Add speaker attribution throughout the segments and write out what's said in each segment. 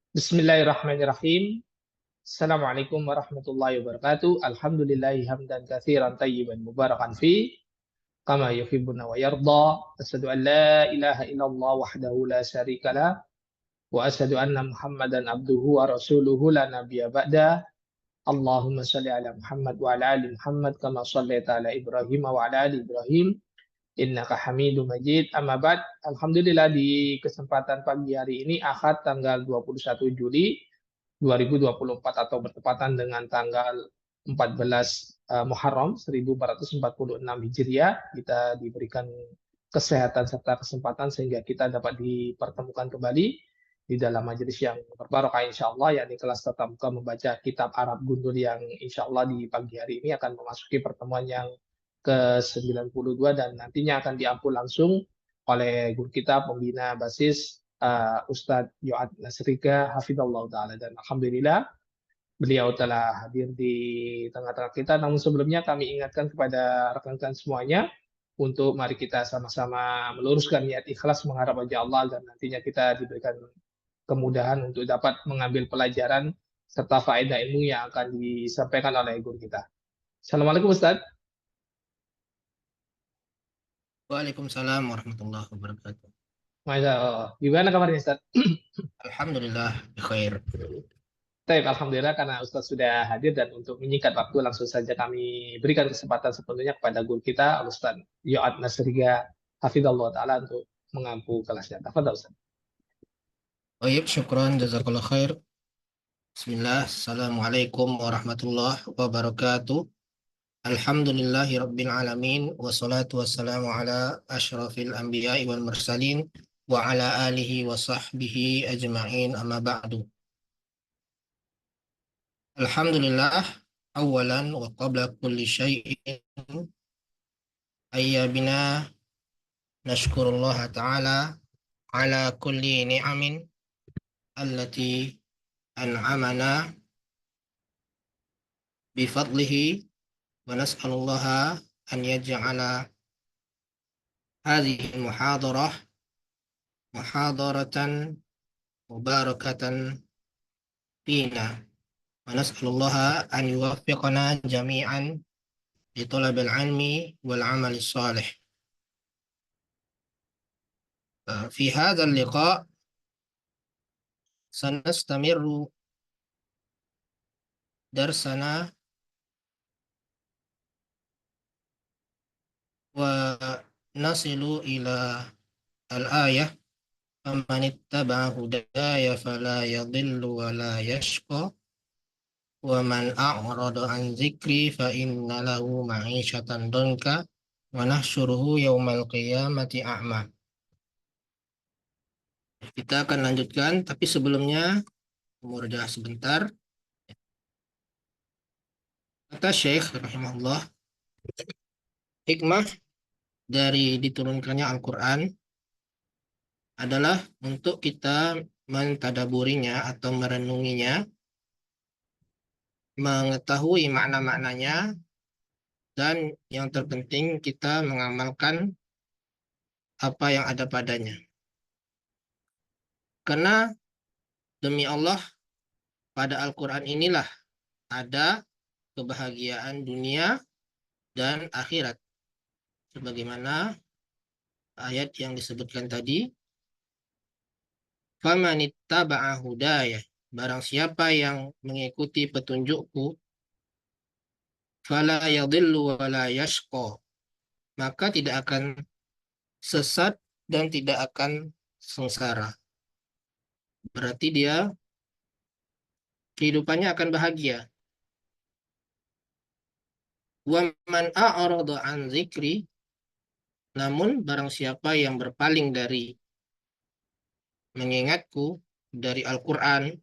Speaker 1: Bismillahirrahmanirrahim. Assalamualaikum warahmatullahi wabarakatuh. Alhamdulillahi hamdan katsiran tayyiban mubarakan fi kama yuhibbuna wa yarda. Asyhadu an la ilaha illallah wahdahu la syarikalah wa asyhadu anna Muhammadan abduhu wa rasuluhu la nabiyya ba'da. Allahumma shalli ala Muhammad wa ala ali Muhammad kama shallaita ala Ibrahim wa ala ali Ibrahim innaka Hamidum Majid. Amma ba'd. Alhamdulillah di kesempatan pagi hari ini Ahad tanggal 21 Juli 2024 atau bertepatan dengan tanggal 14 Muharram 1446 Hijriah, kita diberikan kesehatan serta kesempatan sehingga kita dapat dipertemukan kembali di dalam majelis yang berbarokah insya Allah, yakni kelas tatap muka membaca kitab Arab Gundul yang insya Allah di pagi hari ini akan memasuki pertemuan yang ke-92 dan nantinya akan diampu langsung oleh guru kita pembina basis Ustadz Yoad Nasrika Hafidhullah Ta'ala, dan Alhamdulillah beliau telah hadir di tengah-tengah kita. Namun sebelumnya kami ingatkan kepada rekan-rekan semuanya untuk mari kita sama-sama meluruskan niat ikhlas mengharap wajah Allah dan nantinya kita diberikan kemudahan untuk dapat mengambil pelajaran serta faedah ilmu yang akan disampaikan oleh guru kita. Assalamualaikum Ustadz.
Speaker 2: Waalaikumsalam warahmatullahi wabarakatuh.
Speaker 1: Masya Allah. Gimana kabarnya Ustadz?
Speaker 2: Alhamdulillah, bikhair.
Speaker 1: Baik, Alhamdulillah karena Ustadz sudah hadir dan untuk menyingkat waktu langsung saja kami berikan kesempatan sepenuhnya kepada guru kita, Ustadz Yoad Nasriga Hafidhullah Ta'ala untuk mengampu kelasnya. Tafadhal Ustadz.
Speaker 2: Baik, syukran, jazakallah khair. Bismillah, assalamualaikum warahmatullahi wabarakatuh. Alhamdulillahi rabbil alamin, wassalatu wassalamu ala ashrafil anbiya'i wal mursalin, wa ala alihi wa sahbihi ajma'in, amma ba'du. Alhamdulillah, awalan wa qabla kulli syai'in, ayyabina nashkurullaha ta'ala ala kulli ni'amin allati an'amana bifadlihi wa nas'alullaha an yaj'ala hadhihi muhadarah muhadaratan mubarakatan fina wa nas'alullaha an yuwaffiqana jami'an li talabil ilmi wal amali salih. Fi hadzal liqa' sanastamiru darsana wa nasilu ila al-ayah faman ittaba'a hudaya fala yadhillu wa la yashqa wa man a'rada an dzikri fa inna lahu ma'isyatan danka wa nahsyuruhu yaumal qiyamati a'ma. Kita akan lanjutkan, tapi sebelumnya murajaah sebentar. Kata Syekh rahimahullah, hikmah dari diturunkannya Al-Quran adalah untuk kita mentadaburinya atau merenunginya, mengetahui makna-maknanya, dan yang terpenting kita mengamalkan apa yang ada padanya. Karena demi Allah, pada Al-Quran inilah ada kebahagiaan dunia dan akhirat. Sebagaimana ayat yang disebutkan tadi, famanittaba'a hudaya, barang siapa yang mengikuti petunjukku, fala yadhillu wa la yashqa, maka tidak akan sesat dan tidak akan sengsara. Berarti dia kehidupannya akan bahagia. Wa man a'rada an dzikri, namun barang siapa yang berpaling dari mengingatku, dari Al-Quran,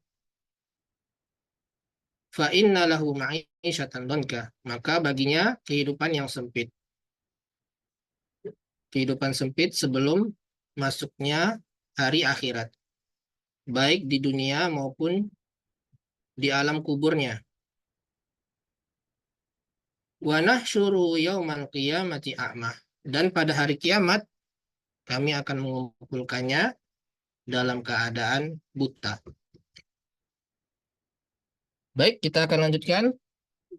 Speaker 2: fa inna lahu ma'isyatan danka, maka baginya kehidupan yang sempit. Kehidupan sempit sebelum masuknya hari akhirat, baik di dunia maupun di alam kuburnya. Wa nahsyuru yaumal qiyamati a'ma, dan pada hari kiamat kami akan mengumpulkannya dalam keadaan buta. Baik, kita akan lanjutkan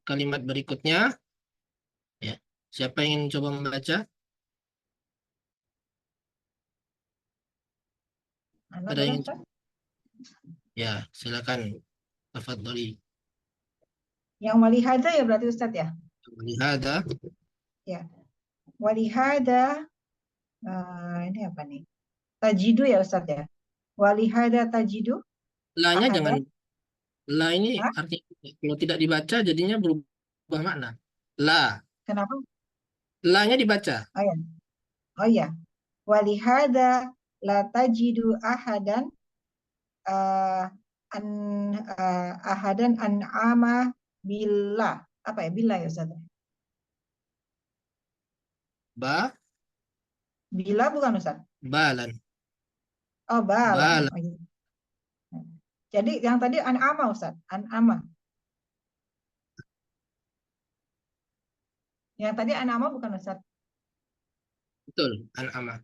Speaker 2: kalimat berikutnya. Ya. Siapa yang ingin coba membaca?
Speaker 3: Anak
Speaker 2: Ada
Speaker 3: boleh
Speaker 2: yang
Speaker 3: Ustaz?
Speaker 2: ya, silakan. Tafadholi.
Speaker 3: Yang walihada ya berarti Ustaz ya?
Speaker 2: Lihada,
Speaker 3: Ya. Walihada ini apa nih? Tajidu ya Ustaz ya? Walihada tajidu
Speaker 2: la-nya jangan,
Speaker 3: ahadan.
Speaker 2: la ini
Speaker 3: Hah?
Speaker 2: artinya kalau tidak dibaca jadinya berubah makna. La,
Speaker 3: Kenapa?
Speaker 2: la-nya dibaca.
Speaker 3: Oh ya. Oh ya. Walihada la tajidu ahadan uh, an ahadan an'ama billah. Apa ya? Billah ya Ustaz?
Speaker 2: Ba,
Speaker 3: Billah bukan Ustaz?
Speaker 2: balan,
Speaker 3: Oh, balan.
Speaker 2: balan.
Speaker 3: Oh, iya. Jadi yang tadi an'ama Ustaz, an'ama. Yang tadi an'ama bukan Ustaz?
Speaker 2: Betul, an'ama.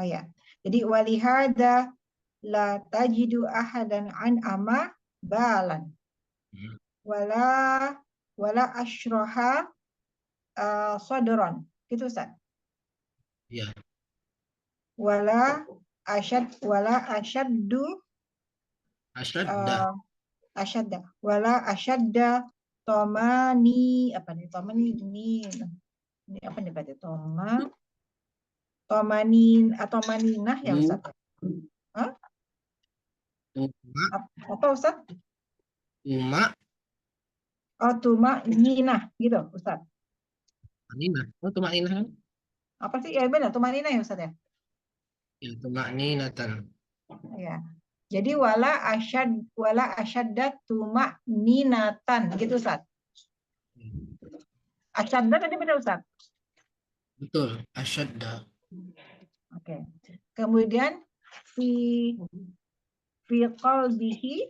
Speaker 3: Oh ya. Jadi walihada la tajidu ahadan an'ama balan.
Speaker 2: Hmm.
Speaker 3: Wala wala ashroha sodron. Gitu Ustaz.
Speaker 2: Ya,
Speaker 3: Wala asyaddu
Speaker 2: asyadda.
Speaker 3: uh, asyadda. Wala asyadda tomani apa nih? Tomani ini apa nih berarti? Tomanin atau maninah ya
Speaker 2: Tu,
Speaker 3: Ustaz? Hah?
Speaker 2: tuma,
Speaker 3: Apa Ustaz?
Speaker 2: tuma,
Speaker 3: Oh, tuma ninah gitu Ustaz.
Speaker 2: nina. Oh, tuma nina.
Speaker 3: Apa sih? Ya benar, tuma ninah ya Ustaz ya?
Speaker 2: Ya, tuma ninatan.
Speaker 3: Ya. Jadi wala asyadda tuma ninatan gitu Ustaz. Asyadda tadi benar Ustaz.
Speaker 2: Betul, asyadda.
Speaker 3: Oke. Kemudian fi fi qalbihi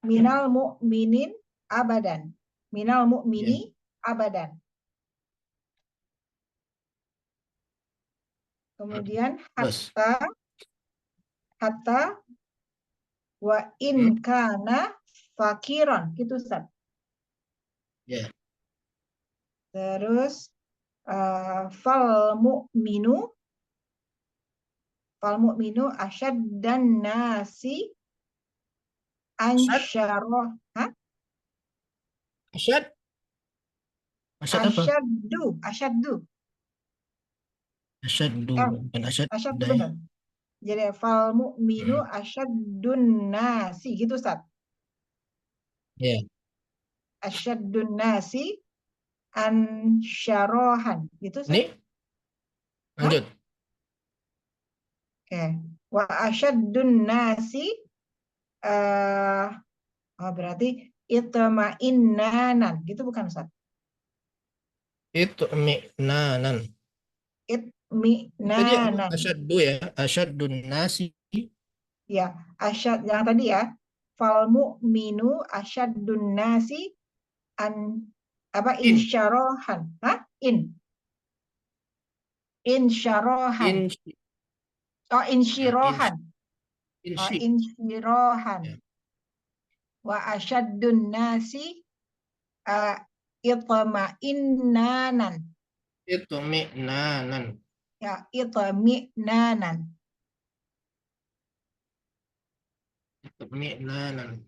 Speaker 3: minal mu'minin abadan. Minal
Speaker 2: Ya,
Speaker 3: mu'mini abadan. Kemudian
Speaker 2: terus.
Speaker 3: hatta wa in
Speaker 2: Hmm.
Speaker 3: kana fakiran gitu Ustaz.
Speaker 2: Ya,
Speaker 3: Terus fal mu'minu asyaddan nasi
Speaker 2: asyad,
Speaker 3: ansyarah. Hah?
Speaker 2: asyad, asyad apa?
Speaker 3: Asyaddu.
Speaker 2: Asyaddu, bukan
Speaker 3: Asyaddu
Speaker 2: asyadda ya.
Speaker 3: benar. Jadi fal mu'minu
Speaker 2: Hmm.
Speaker 3: asyaddun nasi gitu Ustaz.
Speaker 2: Ya,
Speaker 3: Asyaddun nasi ansyarahan gitu Ustaz.
Speaker 2: ini
Speaker 3: Hah?
Speaker 2: lanjut.
Speaker 3: Oke. Wa asyaddun nasi berarti itma'innanan gitu bukan Ustaz?
Speaker 2: Itu mi'nanan. Tadi
Speaker 3: Itmi'nanan.
Speaker 2: asyaddu ya, asyaddun nasi.
Speaker 3: Ya, asyad yang tadi ya. Fal mu'minu asyaddun nasi an apa
Speaker 2: In,
Speaker 3: insyarahan. Hah? Insyarahan.
Speaker 2: in,
Speaker 3: Oh,
Speaker 2: ya,
Speaker 3: insyirohan. Oh,
Speaker 2: insyik.
Speaker 3: insyirohan.
Speaker 2: Ya,
Speaker 3: Wa asyaddun nasi itma'innanan.
Speaker 2: itu mi'nanan.
Speaker 3: Ya, itmi'nanan.
Speaker 2: Itu mi'nanan.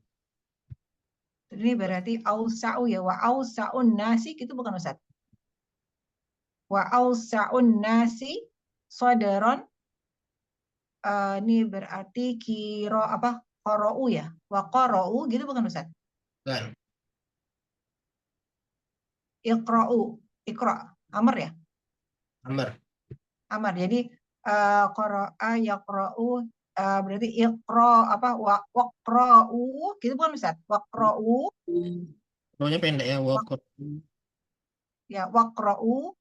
Speaker 3: Ini berarti ausa'u ya. Wa ausa'un nasi itu bukan Ustaz. Wa ausa'un nasi sodaron. Ini berarti kiro apa? Qara'u ya. Wa qara'u gitu bukan Ustaz.
Speaker 2: Kan,
Speaker 3: Iqra'u. Iqra. Amr ya.
Speaker 2: amr.
Speaker 3: Amar. Jadi qara'a yaqra'u berarti iqra apa waqra'u gitu bukan Ustaz? Waqra'u
Speaker 2: Rohnya pendek ya, wakor.
Speaker 3: ya waqra'u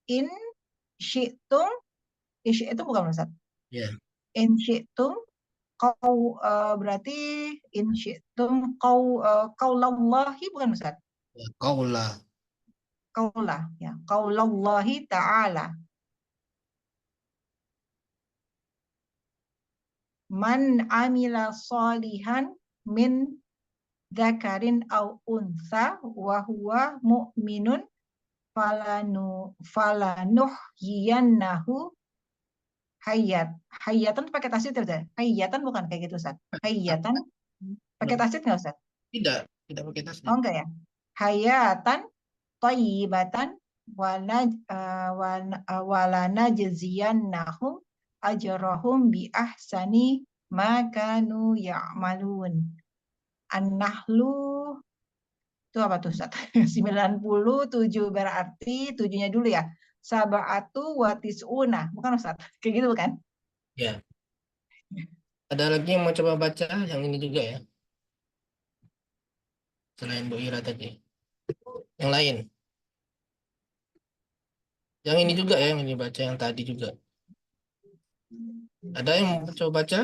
Speaker 3: in syi'tum itu bukan Ustaz.
Speaker 2: Ya,
Speaker 3: In syi'tum kau berarti in syi'tum qaulallahi bukan Ustaz?
Speaker 2: ya, kaulah.
Speaker 3: Qaulah ya qaulallahi ta'ala. Man amila salihan min dzakarin au untha wa huwa mu'minun falanuhyiyannahu hayatan pakai tasydid ya Ustaz? Hayatan bukan kayak gitu Ustaz. Hayatan pakai tasydid nggak Ustaz?
Speaker 2: Tidak pakai
Speaker 3: Oh
Speaker 2: tasdid.
Speaker 3: enggak ya. Hayatan thayyibatan walana jaziyannahum ajrahum bi ahsani ma kanu ya'malun. An-Nahlu itu apa tuh Ustaz? 97 berarti tujuhnya dulu ya. Sab'atu wa tis'una. Bukan Ustaz? Kayak gitu bukan?
Speaker 2: Ya. Ada lagi yang mau coba baca yang ini juga ya? Selain Bu Ira tadi. Yang lain. Yang ini juga ya, yang ini baca yang tadi juga. Ada yang mau coba baca?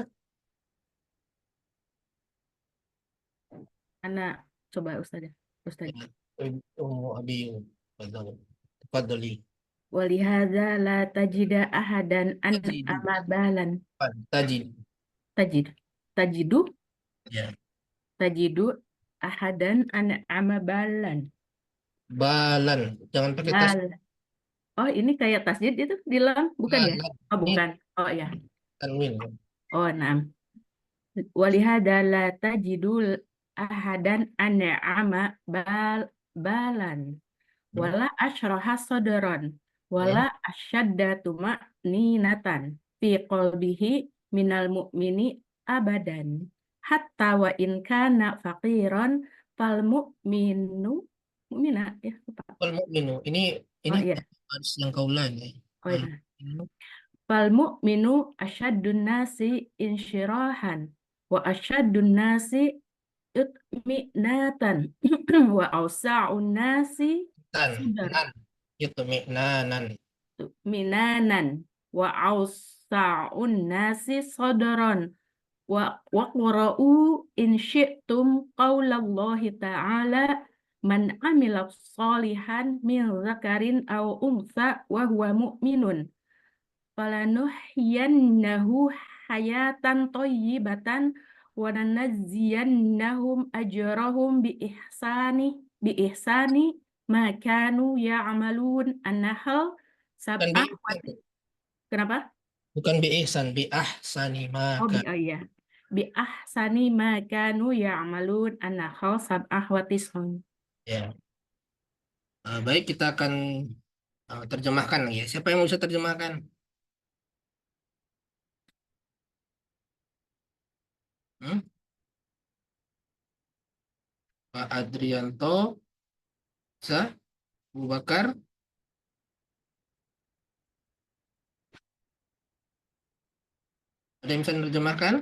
Speaker 4: Anak coba Ustaz.
Speaker 2: Ya. Abi. Tafadhali.
Speaker 4: Walihada la tajida ahadan an
Speaker 2: Tajidu.
Speaker 4: amabalan
Speaker 2: Tajid.
Speaker 4: tajidu
Speaker 2: Ya.
Speaker 4: tajidu ahadan an amabalan
Speaker 2: Balan. Jangan pakai tas.
Speaker 4: bal. Oh, ini kayak tasjid itu di lam, bukan ya?
Speaker 2: Balan.
Speaker 4: Oh,
Speaker 2: Ini
Speaker 4: bukan. Oh ya.
Speaker 2: tanwin.
Speaker 4: Oh, naam. Walihada la tajidul ahadan an balan wala asyraha sadran wala asyadda tuma'ninatan fi qalbihi minal mu'mini abadan hatta wa in kana faqiran fal mu'mina ya lupa.
Speaker 2: Wal mu'minu. Ini
Speaker 4: Oh iya.
Speaker 2: harus yang kaulan ya.
Speaker 4: Oh
Speaker 2: Wal
Speaker 4: iya.
Speaker 2: mu'minu.
Speaker 4: Fal mu'minu asyaddun nasi insyirahan wa asyaddun nasi itminatan wa awsa'un nasi sadar
Speaker 2: Nan. Itu mi'nanan.
Speaker 4: minanan wa awsa'un nasi sadran wa waqra'u in syi'tum qaulallahi ta'ala man amila sholihan min zakarin aw untha wa huwa mu'minun falanuhyiyannahu hayatan thayyibatan wa lanajziyannahum ajrahum bi ihsani ma kanu ya'malun An-Nahl
Speaker 2: Bukan
Speaker 4: sab'ah.
Speaker 2: bi
Speaker 4: Kenapa?
Speaker 2: bukan bi ihsan, bi ahsani
Speaker 4: Oh,
Speaker 2: maka.
Speaker 4: oh iya. Bi ahsani ma kanu ya'malun An-Nahl sab'ah wa tis'un.
Speaker 2: Ya. Baik, kita akan terjemahkan lagi ya. Siapa yang bisa terjemahkan? Pak Adrianto, Sa, Abu Bakar. Ada yang bisa menerjemahkan?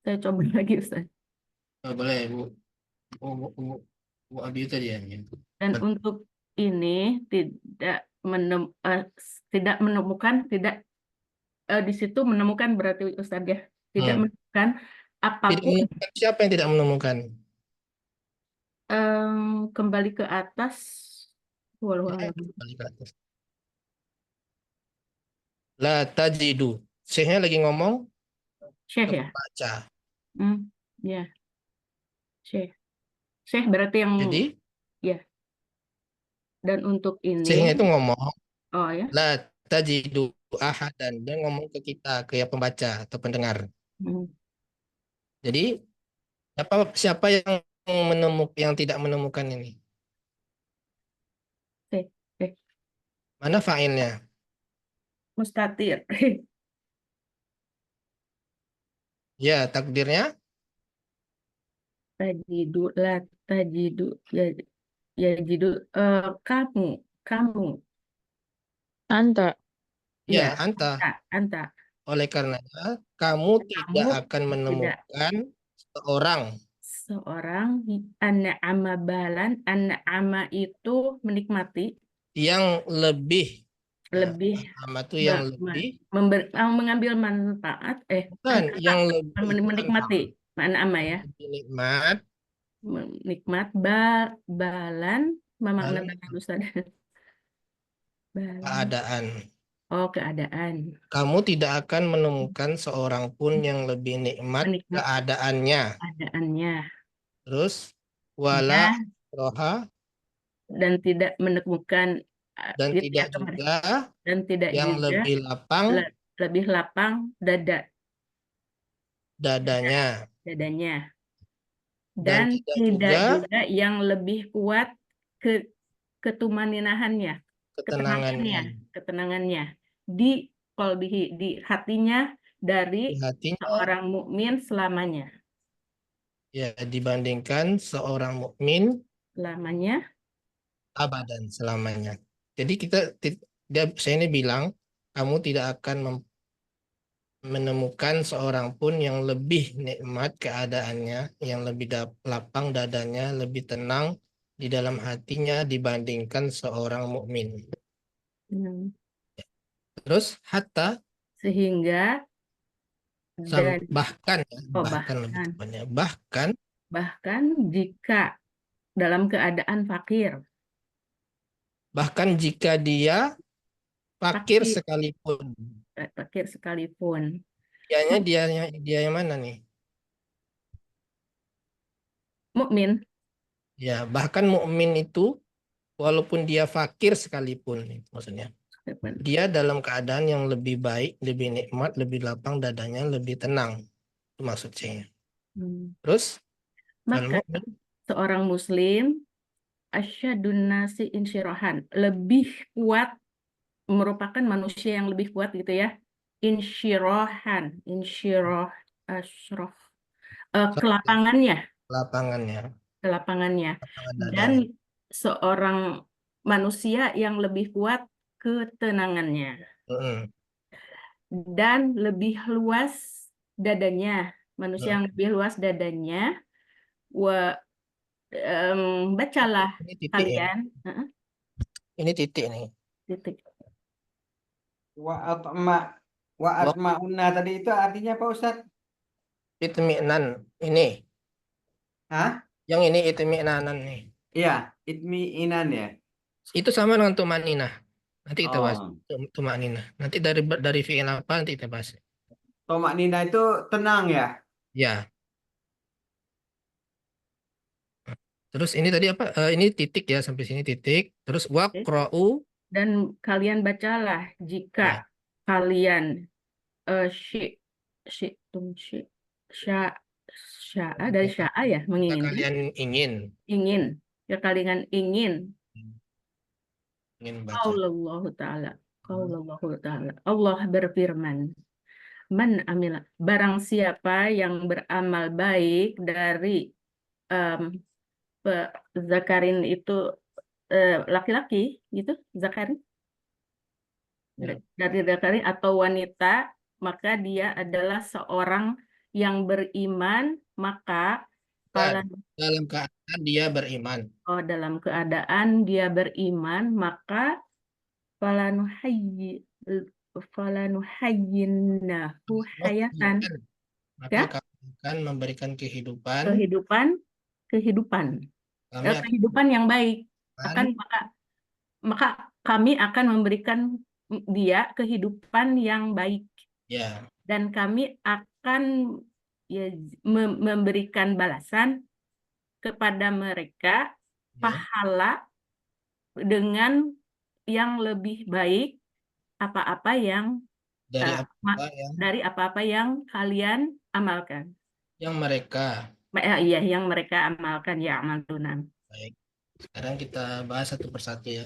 Speaker 4: Saya coba lagi Ustaz.
Speaker 2: Boleh, Bu. Bu Abi tadi ya.
Speaker 4: Dan untuk ini tidak menemukan di situ menemukan berarti Ustaz ya. Tidak menemukan
Speaker 2: Tidak
Speaker 4: apapun.
Speaker 2: menemukan. Siapa yang tidak menemukan?
Speaker 4: Kembali ke atas. Walau alam.
Speaker 2: Kembali ke atas. La tajidu. Syekhnya lagi ngomong.
Speaker 4: Syekh ya?
Speaker 2: Baca.
Speaker 4: Ya. Syekh. Syekh berarti yang
Speaker 2: Jadi,
Speaker 4: ya. Dan untuk
Speaker 2: syekhnya
Speaker 4: ini,
Speaker 2: itu ngomong.
Speaker 4: oh ya.
Speaker 2: La tajidu ahadan. Dia ngomong ke kita, ke yang pembaca atau pendengar. Jadi, siapa yang tidak menemukan ini? Mana fa'ilnya?
Speaker 4: Mustatir.
Speaker 2: Ya, takdirnya?
Speaker 4: Tajidu la tajidu ya jidu kamu
Speaker 5: Anta.
Speaker 2: Ya,
Speaker 4: ya
Speaker 2: anta. Oleh karenanya, kamu tidak akan menemukan
Speaker 4: seorang an'ama balan. An'ama itu menikmati
Speaker 2: yang lebih
Speaker 4: mengambil manfaat
Speaker 2: bukan yang lebih
Speaker 4: menikmati an'ama ya
Speaker 2: nikmat
Speaker 4: menikmat balan memakna Ustaz.
Speaker 2: keadaan
Speaker 4: Oh, keadaan.
Speaker 2: Kamu tidak akan menemukan seorang pun yang lebih nikmat
Speaker 4: Menikmat
Speaker 2: keadaannya.
Speaker 4: keadaannya.
Speaker 2: Terus wala
Speaker 4: Dan
Speaker 2: roha
Speaker 4: dan tidak menemukan
Speaker 2: dan
Speaker 4: itu
Speaker 2: tidak
Speaker 4: ya kemarin.
Speaker 2: juga
Speaker 4: Dan tidak
Speaker 2: yang
Speaker 4: juga
Speaker 2: lebih lapang
Speaker 4: lebih lapang
Speaker 2: dadanya.
Speaker 4: dadanya.
Speaker 2: Dan
Speaker 4: Dan
Speaker 2: tidak
Speaker 4: tidak
Speaker 2: juga
Speaker 4: juga yang lebih kuat ke ketumaninahannya,
Speaker 2: ketenangannya
Speaker 4: ketenangannya di qalbihi, di hatinya dari
Speaker 2: di hatinya
Speaker 4: seorang mukmin selamanya.
Speaker 2: ya dibandingkan seorang mukmin
Speaker 4: Selamanya.
Speaker 2: abadan selamanya. Jadi saya ini bilang kamu tidak akan menemukan seorang pun yang lebih nikmat keadaannya, yang lebih lapang dadanya, lebih tenang di dalam hatinya dibandingkan seorang mukmin.
Speaker 4: Hmm.
Speaker 2: Terus hatta
Speaker 4: Sehingga dan
Speaker 2: bahkan ya,
Speaker 4: oh,
Speaker 2: bahkan lebih
Speaker 4: bahkan
Speaker 2: tepatnya, bahkan
Speaker 4: jika dalam keadaan
Speaker 2: bahkan jika dia fakir
Speaker 4: fakir
Speaker 2: sekalipun.
Speaker 4: fakir sekalipun.
Speaker 2: Dianya dia yang mana nih?
Speaker 4: Mukmin.
Speaker 2: Ya, bahkan mukmin itu walaupun dia fakir sekalipun, maksudnya dia dalam keadaan yang lebih baik, lebih nikmat, lebih lapang dadanya, lebih tenang. Itu maksud saya. Terus
Speaker 4: Maka
Speaker 2: mukmin
Speaker 4: seorang muslim asyadun nasi insyirahan, lebih kuat, merupakan manusia yang lebih kuat gitu ya. Insyirahan, asyroh, kelapangannya,
Speaker 2: lapangannya,
Speaker 4: kelapangannya.
Speaker 2: lapangan
Speaker 4: Dan
Speaker 2: dadanya.
Speaker 4: seorang manusia yang lebih kuat ketenangannya. Dan lebih luas dadanya, manusia yang lebih luas dadanya. Bacalah
Speaker 2: Ini titik ya.
Speaker 4: kalian.
Speaker 2: Ini titik nih.
Speaker 4: Titik.
Speaker 6: Wa atma'unna tadi itu artinya apa Ustaz?
Speaker 2: Itmi'nan ini.
Speaker 6: Hah?
Speaker 2: Yang ini itmi'nanan nih.
Speaker 6: Iya, itmi'inan ya.
Speaker 2: Itu sama dengan tumaninah. Nanti kita bahas
Speaker 6: Oh.
Speaker 2: tumaninah. Nanti dari fi'il apa nanti kita bahas.
Speaker 6: Tomak-nina itu tenang ya.
Speaker 2: Ya. Terus ini tadi apa? Ini titik ya, sampai sini titik. Terus waqra'u
Speaker 4: Dan kalian bacalah jika
Speaker 2: ya.
Speaker 4: kalian dari sya'a ya,
Speaker 2: Jika
Speaker 4: menginginkan,
Speaker 2: kalian ingin
Speaker 4: ya kalian ingin
Speaker 2: baca.
Speaker 4: Qaulallahu ta'ala. Allah berfirman, man amila, barang siapa yang beramal baik dari zakarin itu laki-laki gitu, zakarin
Speaker 2: Ya.
Speaker 4: dari zakarin atau wanita, maka dia adalah seorang yang beriman, maka
Speaker 2: Dalam keadaan dia beriman.
Speaker 4: dalam keadaan dia beriman, maka falanuhayyinnahu hayatan,
Speaker 2: Maka
Speaker 4: ya,
Speaker 2: kami akan memberikan kehidupan
Speaker 4: kehidupan yang baik. Maka kami akan memberikan dia kehidupan yang baik.
Speaker 2: ya.
Speaker 4: Dan kami akan ya, memberikan balasan kepada mereka pahala dengan yang lebih baik apa-apa yang dari apa-apa yang kalian amalkan.
Speaker 2: Yang mereka.
Speaker 4: Iya, yang mereka amalkan ya amalunan.
Speaker 2: Baik. Sekarang kita bahas satu persatu ya.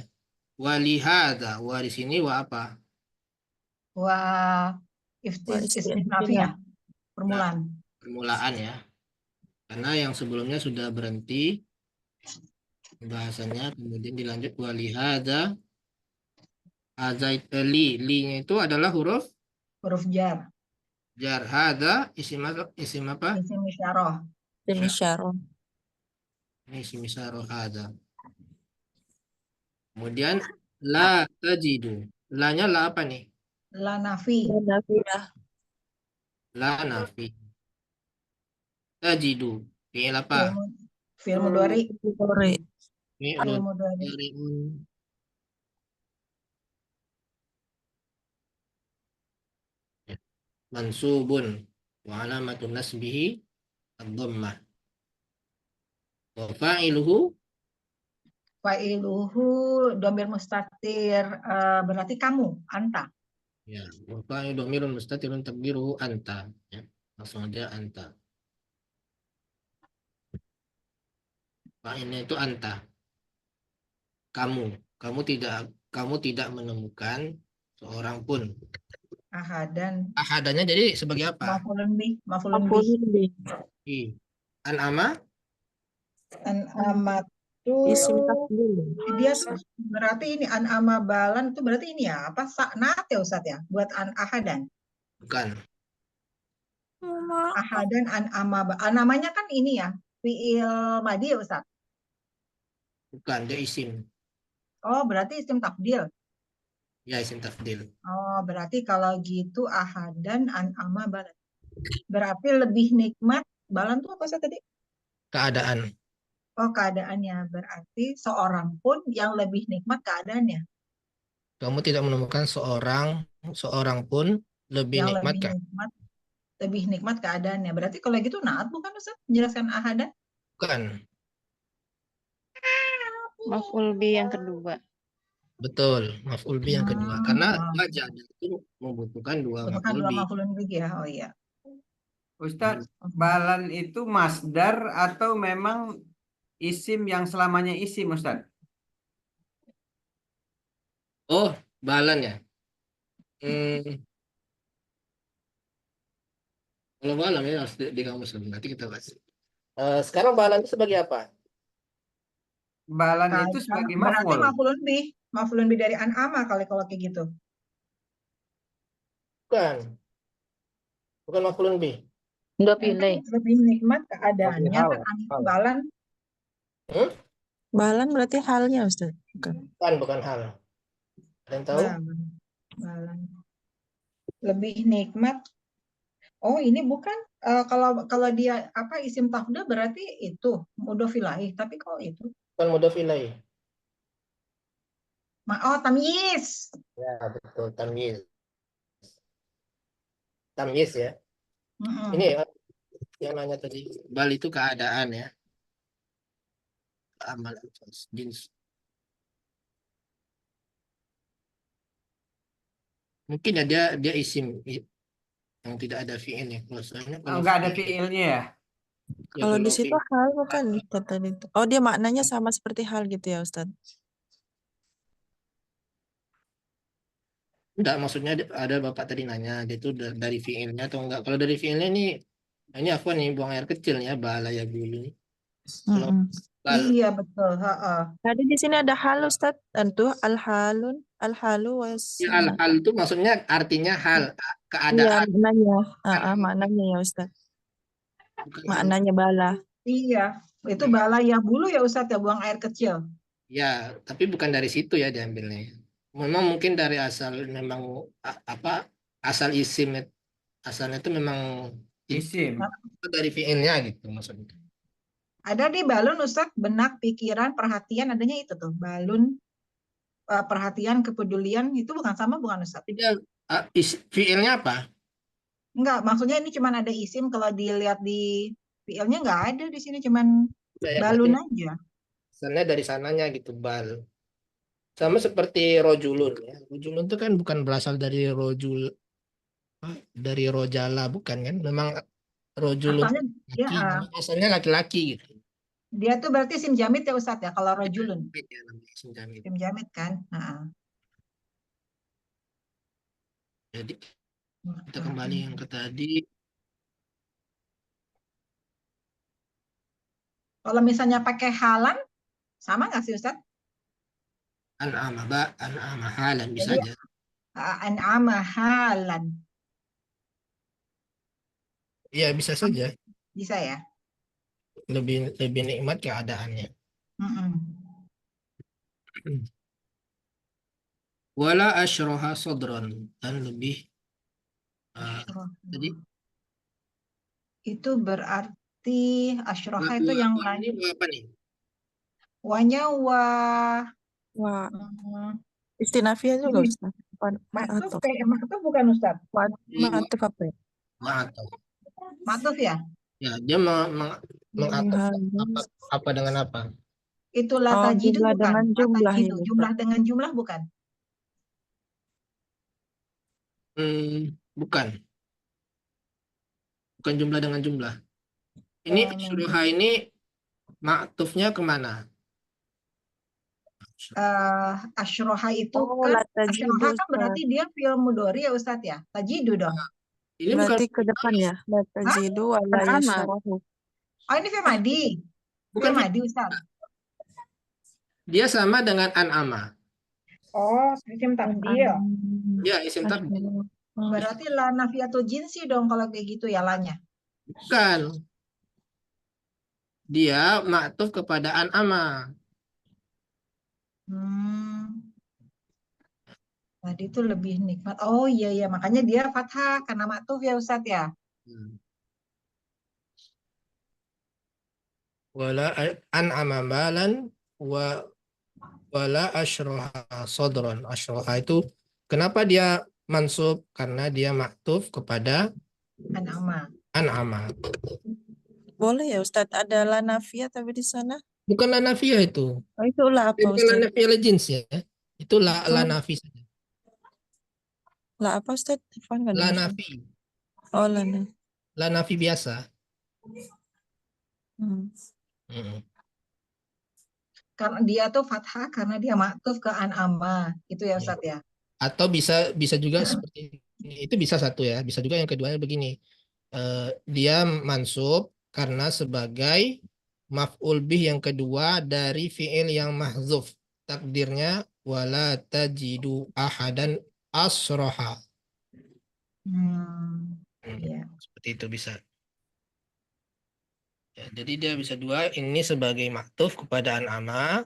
Speaker 2: Walihada, wa di sini wa apa?
Speaker 3: Wa istinafiyah, permulaan.
Speaker 2: Permulaan ya. Karena yang sebelumnya sudah berhenti bahasannya, kemudian dilanjut walihada. Li-nya itu adalah huruf
Speaker 3: jar.
Speaker 2: Jar. Hada isim apa?
Speaker 3: Isim isyarah.
Speaker 2: Ini isim isyarah hada. Kemudian la tajidu. La-nya la apa nih?
Speaker 3: La nafi.
Speaker 2: La nafi. Tajidu. Fi'il apa?
Speaker 3: Fi'il mudhari.
Speaker 2: Fi'il mudhari. mansubun wa alamatun nasbihi ad-dhammah. Wa fa'iluhu
Speaker 3: Fa'iluhu domir mustatir, berarti kamu, anta.
Speaker 2: ya, wa fa'ilu dhamirun mustatirun taqdiruhu anta. Ya, langsung aja anta. Fa'ilnya itu anta. Kamu tidak menemukan seorang pun.
Speaker 3: Ahadan
Speaker 2: Ahadanya jadi sebagai apa?
Speaker 3: maf'ulun bih.
Speaker 5: Maf'ulun bih.
Speaker 2: An'ama
Speaker 3: An'amatu
Speaker 5: Isim tafdil.
Speaker 3: dia berarti ini an'ama balan itu berarti ini ya apa saknat ya Ustaz ya buat ahadan.
Speaker 2: bukan.
Speaker 3: Ahadan an'ama namanya kan ini ya fi'il madi ya Ustaz.
Speaker 2: Bukan, dia isim.
Speaker 3: Oh, berarti isim tafdil.
Speaker 2: Ya, isim tafdil.
Speaker 3: Oh, berarti kalau gitu ahadan an'ama balan. Berarti lebih nikmat balan tuh apa Ustaz tadi?
Speaker 2: Keadaan.
Speaker 3: Oh, keadaannya. Berarti seorang pun yang lebih nikmat keadaannya.
Speaker 2: Kamu tidak menemukan seorang pun lebih
Speaker 3: Yang
Speaker 2: nikmat kan?
Speaker 3: lebih nikmat keadaannya. Berarti kalau gitu naat bukan Ustaz? Menjelaskan ahadan?
Speaker 2: Bukan.
Speaker 5: Maf'ul bih yang kedua.
Speaker 2: Betul, maf'ul bih yang kedua. Karena
Speaker 3: Oh,
Speaker 2: wajah itu membutuhkan dua
Speaker 3: bukan
Speaker 2: maf'ul
Speaker 3: dua
Speaker 2: bih.
Speaker 3: maf'ulun bih ya. Oh iya.
Speaker 6: Ustadz, balan itu masdar atau memang isim yang selamanya isim, Ustadz?
Speaker 2: Oh, balan ya. Hmm, kalau balan ya harus di kamus dulu. Nanti kita bahas. Sekarang balan itu sebagai apa?
Speaker 6: Balan itu
Speaker 3: Kadang,
Speaker 6: sebagai
Speaker 3: berarti
Speaker 6: maf'ul.
Speaker 3: maf'ulun bih dari an'ama kalau kayak gitu.
Speaker 2: Bukan. Bukan maf'ulun bih.
Speaker 5: Udah
Speaker 3: Kan
Speaker 5: pilih.
Speaker 3: lebih nikmat keadaannya
Speaker 6: Hal,
Speaker 3: kan itu
Speaker 6: hal.
Speaker 3: balan.
Speaker 2: Hmm?
Speaker 5: Balan berarti halnya, Ustaz. Bukan.
Speaker 2: Bukan hal. Ada yang tahu?
Speaker 3: Balan. Lebih nikmat. Oh, ini bukan kalau dia apa isim tafdil berarti itu mudhof ilaih, tapi kalau itu
Speaker 2: Bukan mudhof ilaih.
Speaker 3: oh tamyiz.
Speaker 2: Ya, betul. Tamyiz. Tamyiz ya.
Speaker 3: Mm-mm.
Speaker 2: Ini yang nanya tadi. Bal itu keadaan ya. Amal jenis. Mungkin ya dia isim yang tidak ada fi'ilnya. Kalau
Speaker 6: Enggak ada
Speaker 2: fi'il-
Speaker 6: fiilnya ya?
Speaker 2: ya,
Speaker 5: Kalau di
Speaker 2: kalau
Speaker 5: situ
Speaker 2: fi'il-
Speaker 5: hal bukan Ustaz tadi itu. Oh, dia maknanya sama seperti hal gitu ya, Ustaz.
Speaker 2: enggak, maksudnya ada bapak tadi nanya dia itu dari fi'ilnya atau enggak. Kalau dari fi'ilnya ini apa nih buang air kecil ya bala ya dulu nih. Kalau
Speaker 5: Mm-mm.
Speaker 2: bal
Speaker 3: Iya betul. Ha-ha.
Speaker 5: Tadi di sini ada hal, Ustaz. Tentu al-halun, al-halu was.
Speaker 2: ya, hal itu maksudnya artinya hal
Speaker 5: Iya,
Speaker 2: keadaan
Speaker 5: maknanya.
Speaker 2: kan,
Speaker 5: Maknanya ya, Ustaz.
Speaker 2: bukan
Speaker 5: Maknanya bala.
Speaker 3: Iya, itu balaya bulu ya Ustadz ya buang air kecil.
Speaker 2: ya, tapi bukan dari situ ya diambilnya. Memang mungkin dari memang apa asal isim asalnya itu memang
Speaker 6: Isim.
Speaker 2: dari fi'ilnya gitu maksudnya.
Speaker 3: Ada di balun Ustadz benak, pikiran, perhatian adanya itu tuh balun perhatian, kepedulian itu bukan sama bukan Ustadz?
Speaker 2: Dia fi'ilnya apa?
Speaker 3: Enggak, maksudnya ini cuma ada isim kalau dilihat di fiilnya enggak ada di sini cuman
Speaker 2: Ya,
Speaker 3: balun
Speaker 2: berarti
Speaker 3: aja.
Speaker 2: asalnya dari sananya gitu bal. Sama seperti rojulun ya. Rojulun itu kan bukan berasal dari rojala bukan kan? Memang rojulun
Speaker 3: Asalnya dia
Speaker 2: laki, asalnya laki-laki gitu.
Speaker 3: dia tuh berarti sim jamit ya Ustadz ya kalau rojulun.
Speaker 2: Ya, namanya isim jamid.
Speaker 3: Sim jamit kan? Nah,
Speaker 2: Jadi kita kembali yang ke tadi.
Speaker 3: kalau misalnya pakai halan sama nggak sih Ustadz?
Speaker 2: An'ama halan bisa
Speaker 3: Jadi
Speaker 2: aja.
Speaker 3: an'ama halan
Speaker 2: Iya bisa saja.
Speaker 3: bisa ya?
Speaker 2: Lebih lebih nikmat keadaannya.
Speaker 3: Mm-mm.
Speaker 2: Wala asyroha sodron dan lebih tadi
Speaker 3: Itu berarti asyroha itu yang lain.
Speaker 2: ini apa nih?
Speaker 3: Wanya wa
Speaker 5: Wah,
Speaker 3: mm,
Speaker 5: istinafiyah juga,
Speaker 3: ini
Speaker 5: Ustaz.
Speaker 3: Maktuf
Speaker 5: Ma'atuf.
Speaker 3: kayak maktuf bukan Ustaz?
Speaker 5: Ma'atuf apa ya?
Speaker 2: Ma'atuf.
Speaker 3: Maktuf ya?
Speaker 2: Ya, dia mengatofkan apa dengan apa?
Speaker 3: Itu latajidu
Speaker 5: jumlah
Speaker 3: bukan?
Speaker 5: dengan jumlah
Speaker 3: Latajidu,
Speaker 5: ini,
Speaker 3: jumlah dengan jumlah bukan?
Speaker 2: Bukan. Bukan jumlah dengan jumlah. Ini syuruha ini ma'tufnya kemana?
Speaker 3: Asyroha itu
Speaker 5: Oh,
Speaker 3: kan,
Speaker 5: latajidu,
Speaker 3: asyroha kan
Speaker 5: Ustaz.
Speaker 3: berarti dia fi'il mudhari ya Ustadz ya? Tajidu dong.
Speaker 2: Ini bukan
Speaker 5: Berarti ke depan ya. Latajidu wala
Speaker 4: An'ama.
Speaker 5: yashrahu.
Speaker 3: Oh ini fi'il madi.
Speaker 2: Bukan
Speaker 3: Fi'il madi Ustadz.
Speaker 2: dia sama dengan an'ama.
Speaker 3: Oh, isim takdir.
Speaker 2: Ya, isim takdir.
Speaker 3: Berarti la nafiatul jinsi dong kalau kayak gitu ya lanya.
Speaker 2: Bukan. Dia ma'tuf kepada an'ama.
Speaker 3: Tadi itu lebih nikmat. Oh iya iya, makanya dia fathah karena maktuf ya Ustadz ya.
Speaker 2: Wala an'ama balan wala asyroha sodron. Asyroha itu kenapa dia mansub? Karena dia maktuf kepada
Speaker 3: An'ama.
Speaker 2: an'ama.
Speaker 5: Boleh ya Ustaz, ada la nafiyah tapi di sana.
Speaker 2: Bukan la nafiyah itu.
Speaker 5: Oh, itu la apa
Speaker 2: Bukan la
Speaker 5: Ustaz?
Speaker 2: nafiyah la jins ya. Itu la nafi saja.
Speaker 5: La apa Ustaz? Irfan nggak
Speaker 2: La
Speaker 5: dengar.
Speaker 2: nafi.
Speaker 5: Oh, la nafi.
Speaker 2: La nafi biasa.
Speaker 3: Karena dia tuh fathah karena dia maktuf ke an'ama. Itu ya Ustadz ya.
Speaker 2: Atau bisa juga seperti ini. Itu bisa satu ya. Bisa juga yang keduanya begini. Dia mansub karena sebagai maf'ul bih yang kedua dari fi'il yang mahzuf. Takdirnya wala tajidu ahadan asroha.
Speaker 3: Iya.
Speaker 2: Seperti itu bisa. Ya, jadi dia bisa dua, ini sebagai maktuf kepada an'ama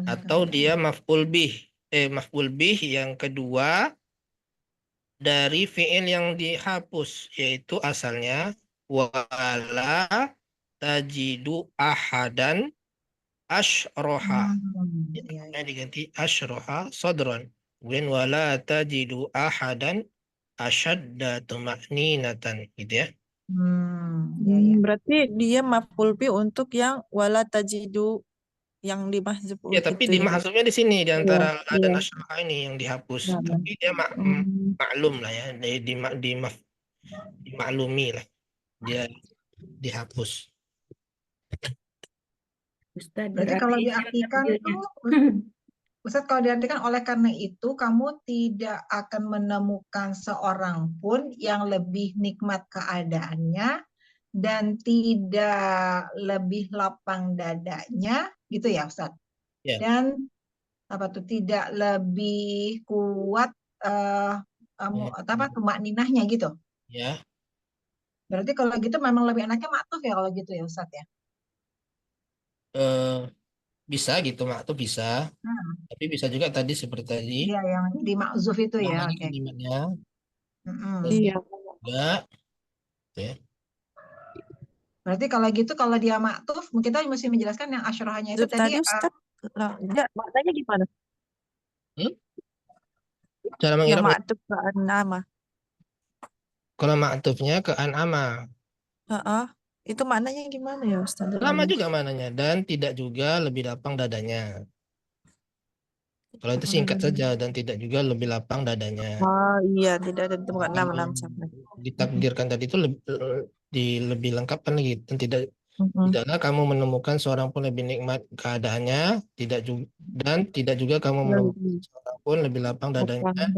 Speaker 2: atau dia maf'ul bih. Maf'ul bih yang kedua dari fi'il yang dihapus, yaitu asalnya wala tajidu ahadan asyroha. Ini diganti asyroha sodron. Kemudian wala tajidu ahadan asyadda tuma'ninatan. Gitu ya.
Speaker 5: Berarti dia maf'ul bi untuk yang wala tajidu yang di mahzuf
Speaker 2: Ya, tapi
Speaker 5: itu
Speaker 2: di
Speaker 5: ya.
Speaker 2: mahzufnya di sini di antara
Speaker 5: Iya,
Speaker 2: ada
Speaker 5: iya.
Speaker 2: nasyraha ini yang dihapus.
Speaker 5: Nah,
Speaker 2: Tapi dia maklum lah ya, dimaklumi lah. Dia dihapus.
Speaker 4: Ustaz,
Speaker 3: Berarti kalau
Speaker 4: berarti
Speaker 3: diartikan tuh, Ustaz kalau diartikan oleh karena itu kamu tidak akan menemukan seorang pun yang lebih nikmat keadaannya dan tidak lebih lapang dadanya, gitu ya Ustaz.
Speaker 2: Ya.
Speaker 3: Dan apa tuh tidak lebih kuat tumakninahnya gitu.
Speaker 2: Ya.
Speaker 3: Berarti kalau gitu memang lebih enaknya maktuf ya kalau gitu ya Ustaz ya.
Speaker 2: Bisa gitu mak tuh bisa. Tapi bisa juga tadi seperti tadi.
Speaker 3: Iya yang di makzuf itu ya.
Speaker 2: Namanya
Speaker 3: Oke.
Speaker 2: kalimatnya.
Speaker 5: Iya.
Speaker 2: Enggak. Ya.
Speaker 3: Berarti kalau gitu kalau dia maktuf kita mesti menjelaskan yang asyrohanya itu tadi
Speaker 5: Ustaz, maknanya gimana?
Speaker 2: Cara
Speaker 5: Ya
Speaker 2: mengira
Speaker 5: ma'tuf ke an'ama.
Speaker 2: kalau maktufnya ke an'ama.
Speaker 5: Itu maknanya gimana ya Ustaz?
Speaker 2: Lama juga mananya dan tidak juga lebih lapang dadanya. Kalau itu singkat saja dan tidak juga lebih lapang dadanya.
Speaker 5: Oh iya, tidak ada ditemukan
Speaker 2: Kalau
Speaker 5: 6 sampai.
Speaker 2: ditakdirkan tadi itu lebih lengkapkan lagi dan tidaklah kamu menemukan seorang pun lebih nikmat keadaannya, dan tidak juga kamu menemukan seorang pun lebih lapang dadanya, dan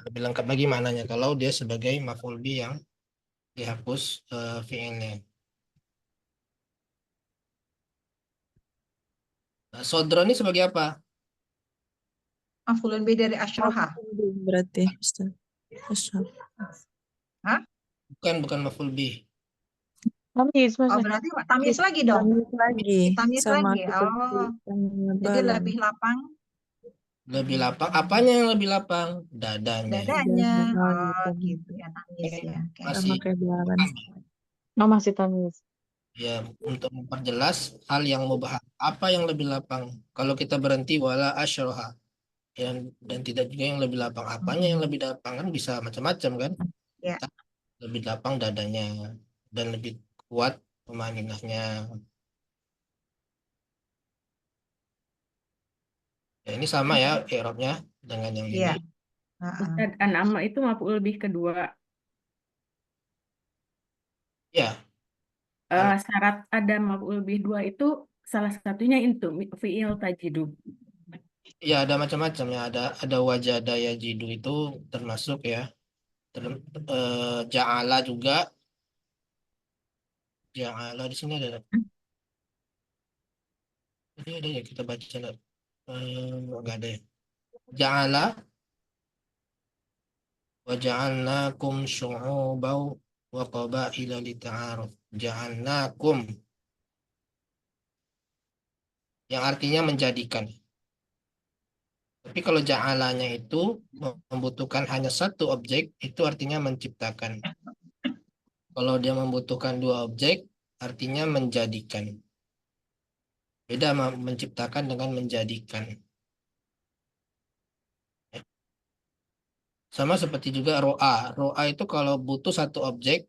Speaker 2: lebih lengkap lagi maknanya kalau dia sebagai maf'ul bih yang dihapus fi'ilnya. Nah, sodron ini sebagai apa?
Speaker 3: maf'ulun bih dari asyroha.
Speaker 5: Berarti Ustaz.
Speaker 3: Hah?
Speaker 2: Bukan maf'ul bih.
Speaker 5: Tamis,
Speaker 3: Oh berarti tamis lagi dong. Tamis
Speaker 5: sama
Speaker 3: lagi. Oh. Jadi lebih lapang.
Speaker 2: Lebih lapang. Apanya yang lebih lapang? Dadanya.
Speaker 3: Dadanya. Oh gitu ya tamis ya.
Speaker 2: Masih
Speaker 5: masih tamis.
Speaker 2: ya, untuk memperjelas hal yang mubah. Apa yang lebih lapang? Kalau kita berhenti wala asyroha. dan tidak juga yang lebih lapang. Apanya yang lebih lapang kan bisa macam-macam kan?
Speaker 3: Ya.
Speaker 2: Lebih lapang dadanya dan lebih kuat tumaninahnya. Ya, ini sama ya i'rabnya dengan yang
Speaker 3: Iya.
Speaker 2: ini.
Speaker 4: Ustaz, an'ama itu maf'ul bih kedua.
Speaker 2: Ya,
Speaker 4: Syarat ada maf'ul bih dua itu salah satunya itu fi'il tajidu.
Speaker 2: ya ada macam-macam ya. Ada wajada yajidu itu termasuk ya. Ja'ala juga. Ja'ala di sini ada. Ini ada ya kita baca. Enggak ada ya. Ja'ala wa ja'alnakum syu'uban wa qabaila lita'aruf. Ja'alnakum yang artinya menjadikan. Tapi kalau ja'alanya itu membutuhkan hanya satu objek, itu artinya menciptakan. Kalau dia membutuhkan dua objek, artinya menjadikan. Beda menciptakan dengan menjadikan. Sama seperti juga ro'a. Ro'a itu kalau butuh satu objek,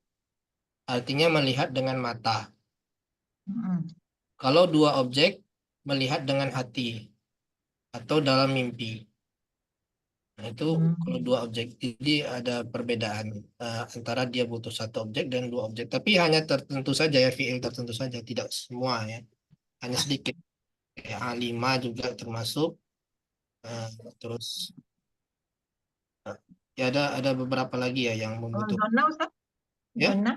Speaker 2: artinya melihat dengan mata. Kalau dua objek, melihat dengan hati atau dalam mimpi. Nah, itu kalau dua objek. Jadi ada perbedaan antara dia butuh satu objek dan dua objek. Tapi hanya tertentu saja ya, fi'il tertentu saja. Tidak semua ya. Hanya sedikit. Ya, A5 juga termasuk. Eh, terus ya ada beberapa lagi ya yang
Speaker 3: Kalau
Speaker 2: membutuhkan.
Speaker 3: zona, Ustaz?
Speaker 2: Ya,
Speaker 3: Zona?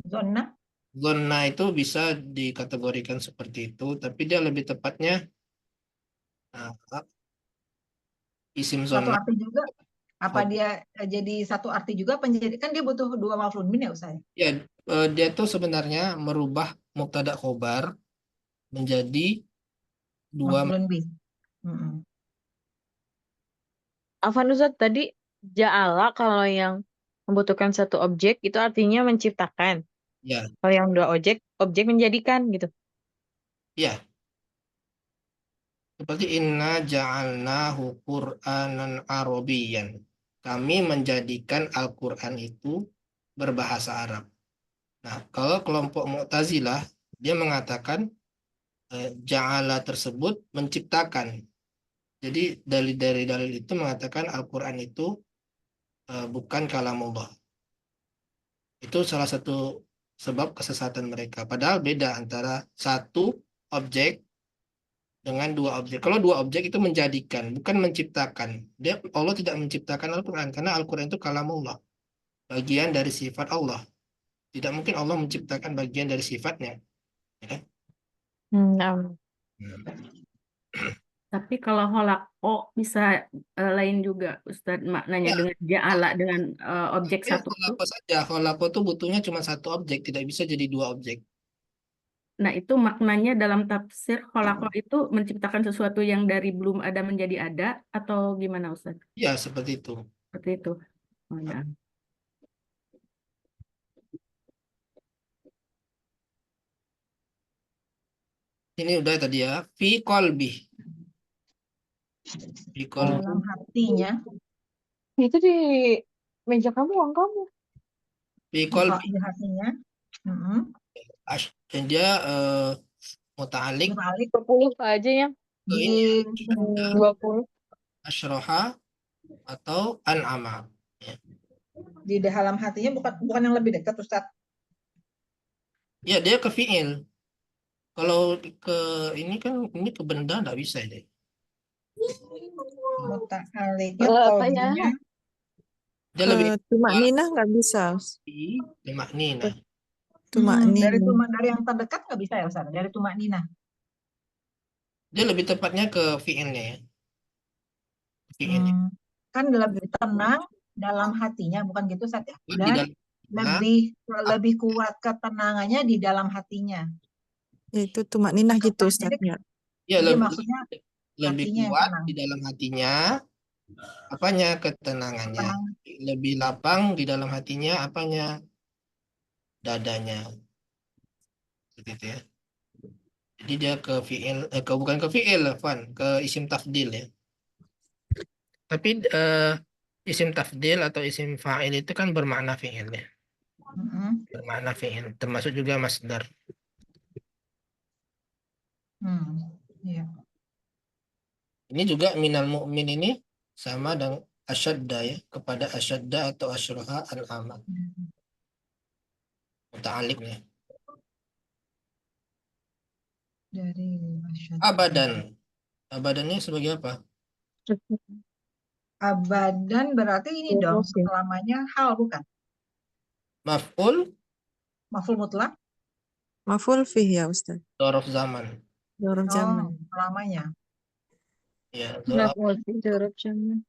Speaker 3: Zona?
Speaker 2: zona itu bisa dikategorikan seperti itu. Tapi dia lebih tepatnya uh, isim
Speaker 3: Satu
Speaker 2: zona.
Speaker 3: arti juga? Apa dia jadi satu arti juga? Kan dia butuh dua maf'ul min ya, Ustaz?
Speaker 2: Ya, dia tuh sebenarnya merubah mubtada khobar menjadi dua.
Speaker 3: Maf'ulun bih. Mm-mm.
Speaker 5: Afan Ustaz, tadi ja'ala kalau yang membutuhkan satu objek itu artinya menciptakan.
Speaker 2: Ya,
Speaker 5: Kalau yang dua objek menjadikan gitu.
Speaker 2: ya. Seperti inna ja'alnahu Qur'anan Arabiyyan. Kami menjadikan Al-Quran itu berbahasa Arab. Nah, kalau kelompok Mu'tazilah, dia mengatakan ja'ala tersebut menciptakan. Jadi dari dalil itu mengatakan Al-Quran itu bukan kalamullah. Itu salah satu sebab kesesatan mereka. Padahal beda antara satu objek dengan dua objek. Kalau dua objek itu menjadikan, bukan menciptakan. Allah tidak menciptakan Al-Quran karena Al-Quran itu kalamullah, bagian dari sifat Allah. Tidak mungkin Allah menciptakan bagian dari sifatnya. Ya.
Speaker 5: Nah,
Speaker 4: Tapi kalau holako bisa lain juga, Ustadz, maknanya
Speaker 2: Ya,
Speaker 4: dengan ja'ala dengan objek
Speaker 2: tapi
Speaker 4: satu itu.
Speaker 2: kholako saja. Kholako itu butuhnya cuma satu objek, tidak bisa jadi dua objek.
Speaker 4: Nah, itu maknanya dalam tafsir holako itu menciptakan sesuatu yang dari belum ada menjadi ada atau gimana, Ustadz?
Speaker 2: Ya, seperti itu.
Speaker 4: Seperti itu. Oh, ya.
Speaker 2: Ini udah tadi ya. Fi qalbi. Fi qalbi.
Speaker 3: Dalam hatinya.
Speaker 5: itu di meja kamu, uang kamu.
Speaker 2: Fi qalbi.
Speaker 3: Di hatinya. Mm-mm.
Speaker 2: Dan dia muta'alik
Speaker 3: Balik
Speaker 5: 20 aja ya.
Speaker 2: ke ini ya.
Speaker 5: 20.
Speaker 2: Asyraha atau an'ama. Ya.
Speaker 3: di dalam hatinya bukan yang lebih dekat, Ustaz.
Speaker 2: Ya, dia ke fi'il. Kalau ke ini kan ini ke benda nggak bisa deh.
Speaker 3: Muta'aliknya
Speaker 5: Apa ya?
Speaker 3: qalbinya.
Speaker 2: Dia lebih
Speaker 5: Tumak Nina nggak bisa.
Speaker 2: maknina.
Speaker 5: Tumak Nina.
Speaker 3: Dari yang terdekat nggak bisa ya, Ustaz? Dari tumak nina.
Speaker 2: Dia lebih tepatnya ke fi'ilnya ya. Fi'ilnya.
Speaker 3: Kan lebih tenang dalam hatinya, bukan gitu, Ustaz ya?
Speaker 2: Di
Speaker 3: Dan
Speaker 2: dalam
Speaker 3: lebih kuat ketenangannya di dalam hatinya.
Speaker 5: Itu tumak Nina gitu,
Speaker 3: Jadi-
Speaker 5: Ustaz. Ya.
Speaker 2: ya
Speaker 3: Jadi
Speaker 2: lebih
Speaker 3: maksudnya
Speaker 2: lebih
Speaker 3: hatinya yang
Speaker 2: kuat
Speaker 3: tenang.
Speaker 2: di dalam hatinya. Apanya ketenangannya?
Speaker 3: Tenang.
Speaker 2: Lebih lapang di dalam hatinya apanya? Dadanya. Seperti itu ya. Jadi dia ke fi'il bukan ke fi'il, Van, ke isim tafdil ya. Tapi isim tafdil atau isim fa'il itu kan bermakna fi'il ya.
Speaker 3: Mm-mm.
Speaker 2: Bermakna fi'il, termasuk juga masdar.
Speaker 3: Iya.
Speaker 2: Ini juga minal mu'min ini sama dengan asyadda ya, kepada asyadda atau asyraha al-amal. Muta'alliqnya.
Speaker 3: Dari masyarakat.
Speaker 2: Abadan. Abadannya sebagai apa?
Speaker 3: Abadan berarti ini dong
Speaker 5: Huruf ya.
Speaker 3: selamanya hal bukan?
Speaker 2: Maf'ul,
Speaker 3: Maf'ul mutlak.
Speaker 5: Maf'ul fih ya Ustaz.
Speaker 2: dzaraf zaman.
Speaker 5: Dzaraf
Speaker 3: Oh,
Speaker 5: zaman.
Speaker 3: selamanya.
Speaker 2: Ya, dzaraf.
Speaker 5: Maf'ul fih dzaraf zaman.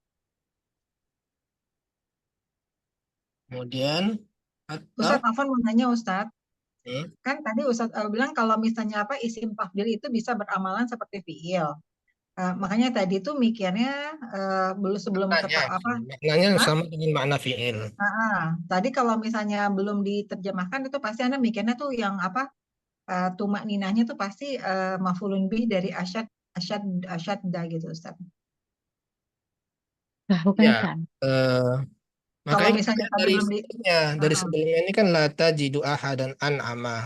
Speaker 2: Kemudian
Speaker 3: Ustadz
Speaker 2: hatta.
Speaker 3: Afan mau nanya Ustadz,
Speaker 2: Hmm,
Speaker 3: kan tadi Ustadz bilang kalau misalnya apa isim tafdil itu bisa beramalan seperti fiil. Makanya tadi tuh mikirnya belum sebelum
Speaker 2: maknanya,
Speaker 3: kata apa?
Speaker 2: maknanya
Speaker 3: Hah?
Speaker 2: sama dengan makna fi'il.
Speaker 3: Tadi kalau misalnya belum diterjemahkan itu pasti Anda mikirnya tuh yang apa? Tumak ninahnya tuh pasti mafulun bih dari asyad asyadda gitu Ustadz.
Speaker 5: Nah, bukan
Speaker 2: Ya,
Speaker 5: kan?
Speaker 2: eh,
Speaker 3: Kalau
Speaker 2: makanya kita
Speaker 3: misalnya
Speaker 2: lihat
Speaker 3: tadi
Speaker 2: dari
Speaker 3: belum di
Speaker 2: sebelumnya,
Speaker 3: uh, uh,
Speaker 2: ini kan la tajidu ahadan an'ama,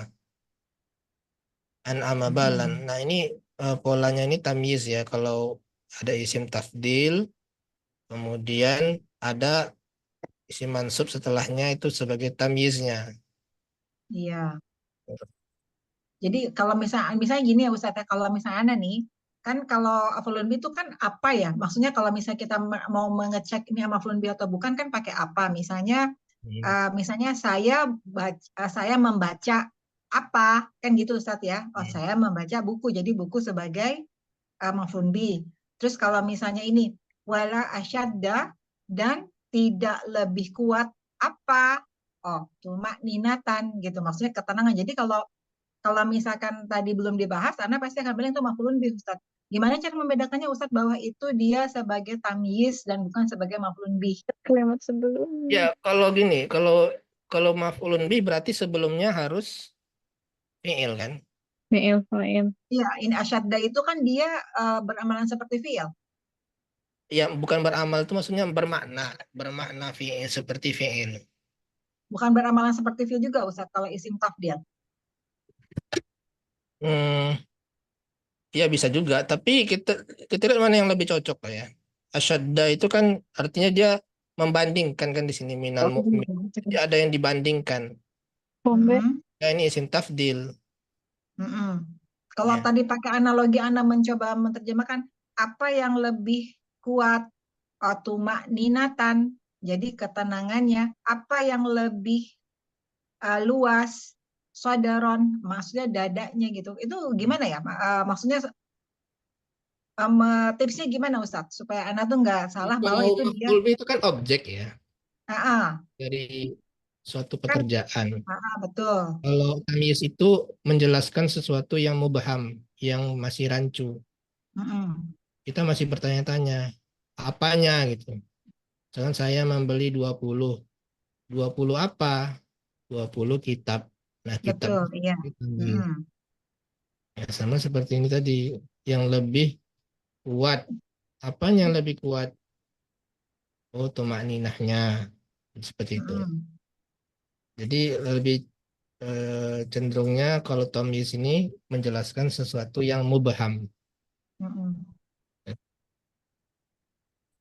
Speaker 2: an'ama balan.
Speaker 3: mm,
Speaker 2: Nah, ini polanya ini tamyiz ya. Kalau ada isim tafdil, kemudian ada isim mansub setelahnya itu sebagai tamyiznya.
Speaker 3: iya. Jadi kalau misalnya gini ya Ustadz, ya, kalau misalnya Anda nih, kan kalau afulun bi itu kan apa ya? Maksudnya kalau misalnya kita mau mengecek ini afulun bi atau bukan kan pakai apa?
Speaker 2: Hmm.
Speaker 3: Misalnya saya membaca apa kan gitu Ustadz ya? Oh
Speaker 2: Hmm.
Speaker 3: saya membaca buku, jadi buku sebagai maf'ulun bi. Terus kalau misalnya ini wala asyadda dan tidak lebih kuat apa? Oh, cuma ninatan gitu. Maksudnya ketenangan. Jadi kalau misalkan tadi belum dibahas, Anda pasti akan bilang itu maf'ulun bih, Ustaz. Gimana cara membedakannya, Ustaz, bahwa itu dia sebagai tamyiz dan bukan sebagai maf'ulun bih?
Speaker 5: Kalimat sebelumnya.
Speaker 2: Ya, kalau gini, kalau maf'ulun bih berarti sebelumnya harus fi'il kan?
Speaker 5: Fi'il fa'il.
Speaker 3: Iya, ini asyadda itu kan dia beramalan seperti fi'il.
Speaker 2: Ya, bukan beramal itu maksudnya bermakna fi'il seperti fi'il.
Speaker 3: Bukan beramalan seperti fi'il juga, Ustaz, kalau isim tafdil.
Speaker 2: Hmm, ya bisa juga, tapi kita lihat mana yang lebih cocok lah ya. Asyadda itu kan artinya dia membandingkan kan di sini minal mu'min. Jadi ada yang dibandingkan.
Speaker 5: Pombe.
Speaker 3: Mm-mm,
Speaker 2: Ya ini isim tafdil.
Speaker 3: mm-mm. Kalau
Speaker 2: Ya.
Speaker 3: tadi pakai analogi Anda mencoba menerjemahkan, apa yang lebih kuat tumak ninatan, jadi ketenangannya, apa yang lebih luas sodaron, maksudnya dadanya gitu. Itu gimana ya? Maksudnya tipsnya gimana Ustadz supaya anak tuh nggak salah bahwa
Speaker 2: Kalau
Speaker 3: itu dia
Speaker 2: maf'ul bih itu kan objek ya
Speaker 3: ah, ah,
Speaker 2: dari suatu
Speaker 3: kan
Speaker 2: pekerjaan.
Speaker 3: betul.
Speaker 2: Kalau tamyiz itu menjelaskan sesuatu yang mubham, yang masih rancu.
Speaker 3: Mm-mm.
Speaker 2: Kita masih bertanya-tanya apanya gitu. Misalkan saya membeli 20 apa? 20 kitab. Nah, kitab
Speaker 3: Betul, iya.
Speaker 2: itu tamyiz.
Speaker 3: Mm-mm.
Speaker 2: Ya, sama seperti ini tadi, yang lebih kuat. Apanya yang lebih kuat? Oh, tumakninahnya. Seperti itu.
Speaker 3: Mm-mm.
Speaker 2: Jadi lebih cenderungnya kalau tamyiz ini menjelaskan sesuatu yang mubham.
Speaker 3: Mm-mm.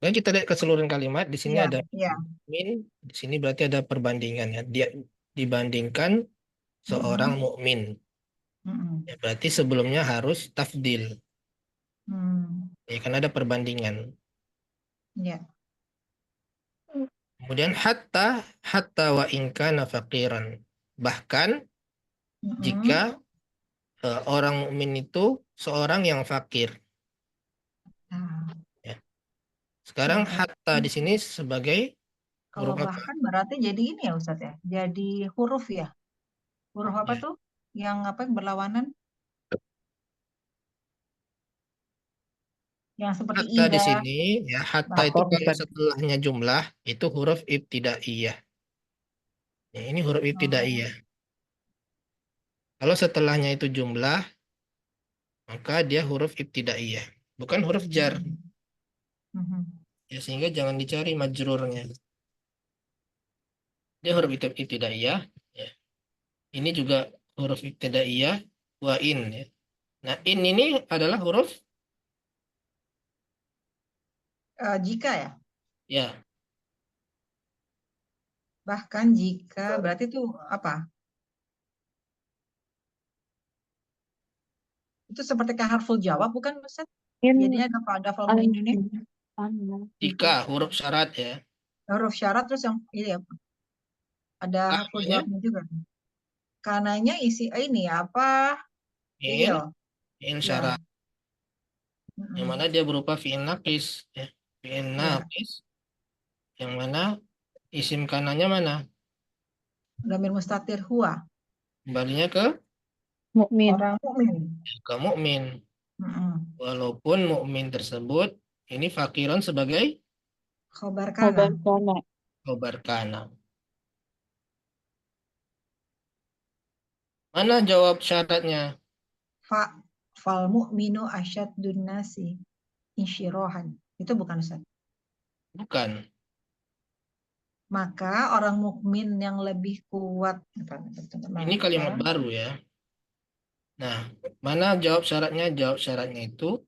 Speaker 2: Dan kita lihat keseluruhan kalimat di sini
Speaker 3: Iya,
Speaker 2: ada
Speaker 3: iya.
Speaker 2: min, di sini berarti ada perbandingan ya. Dia dibandingkan seorang
Speaker 3: Mm-mm.
Speaker 2: mukmin.
Speaker 3: Mm-mm.
Speaker 2: Ya, berarti sebelumnya harus tafdil.
Speaker 3: Mm.
Speaker 2: Ya kan ada perbandingan.
Speaker 3: Iya.
Speaker 2: Kemudian hatta wa in kana faqiran. Bahkan jika
Speaker 3: Mm-mm.
Speaker 2: orang mukmin itu seorang yang fakir.
Speaker 3: Nah,
Speaker 2: Ya. Sekarang hatta
Speaker 3: berarti
Speaker 2: di sini sebagai
Speaker 3: kalau
Speaker 2: huruf apa?
Speaker 3: bahkan berarti jadi ini ya Ustadz ya, jadi huruf ya. Huruf apa
Speaker 2: Ya.
Speaker 3: tuh? Yang apa yang berlawanan? Yang seperti
Speaker 2: Hatta di
Speaker 3: ida,
Speaker 2: sini ya hatta itu
Speaker 3: bahkan.
Speaker 2: kalau setelahnya jumlah itu huruf ibtidaiyah. Ya, ini huruf
Speaker 3: Oh.
Speaker 2: ibtidaiyah. Kalau setelahnya itu jumlah maka dia huruf ibtidaiyah, bukan huruf jar.
Speaker 3: Mm-mm. Mhm.
Speaker 2: ya, sehingga jangan dicari majrurnya. Dia huruf ibtidaiyah, ya. Ini juga huruf ibtidaiyah wa in, ya. Nah, in ini adalah huruf
Speaker 3: Jika ya.
Speaker 2: ya,
Speaker 3: Bahkan jika berarti itu apa? Itu seperti kayak harful jawab bukan Ustaz?
Speaker 5: In
Speaker 3: Jadinya ada volume Indonesia.
Speaker 2: jika huruf syarat ya.
Speaker 3: Huruf syarat terus yang ini ya, ada harful
Speaker 2: Namanya
Speaker 3: jawabnya juga. Karenanya isi ini apa?
Speaker 2: in,
Speaker 3: Fiil.
Speaker 2: in
Speaker 3: Ya.
Speaker 2: syarat.
Speaker 3: Mm-mm.
Speaker 2: Yang mana dia berupa fi'il naqis, ya. Fi'il
Speaker 3: Ya.
Speaker 2: naqis yang mana isim kanannya mana?
Speaker 3: Dhamir mustatir huwa.
Speaker 2: Kembalinya ke
Speaker 5: mukmin.
Speaker 3: Orang mukmin.
Speaker 2: mukmin.
Speaker 3: Mm-mm.
Speaker 2: Walaupun mukmin tersebut ini fakiron sebagai
Speaker 3: Khobar
Speaker 5: Khobar
Speaker 3: kana.
Speaker 5: kana.
Speaker 2: khobar kana. Mana jawab syaratnya?
Speaker 3: Fal mu'minu asyaddun nasi insyirahan. Itu bukan Ustaz.
Speaker 2: Bukan.
Speaker 3: Maka orang mukmin yang lebih kuat.
Speaker 2: Ini kalimat baru ya. Nah, mana jawab syaratnya? Jawab syaratnya itu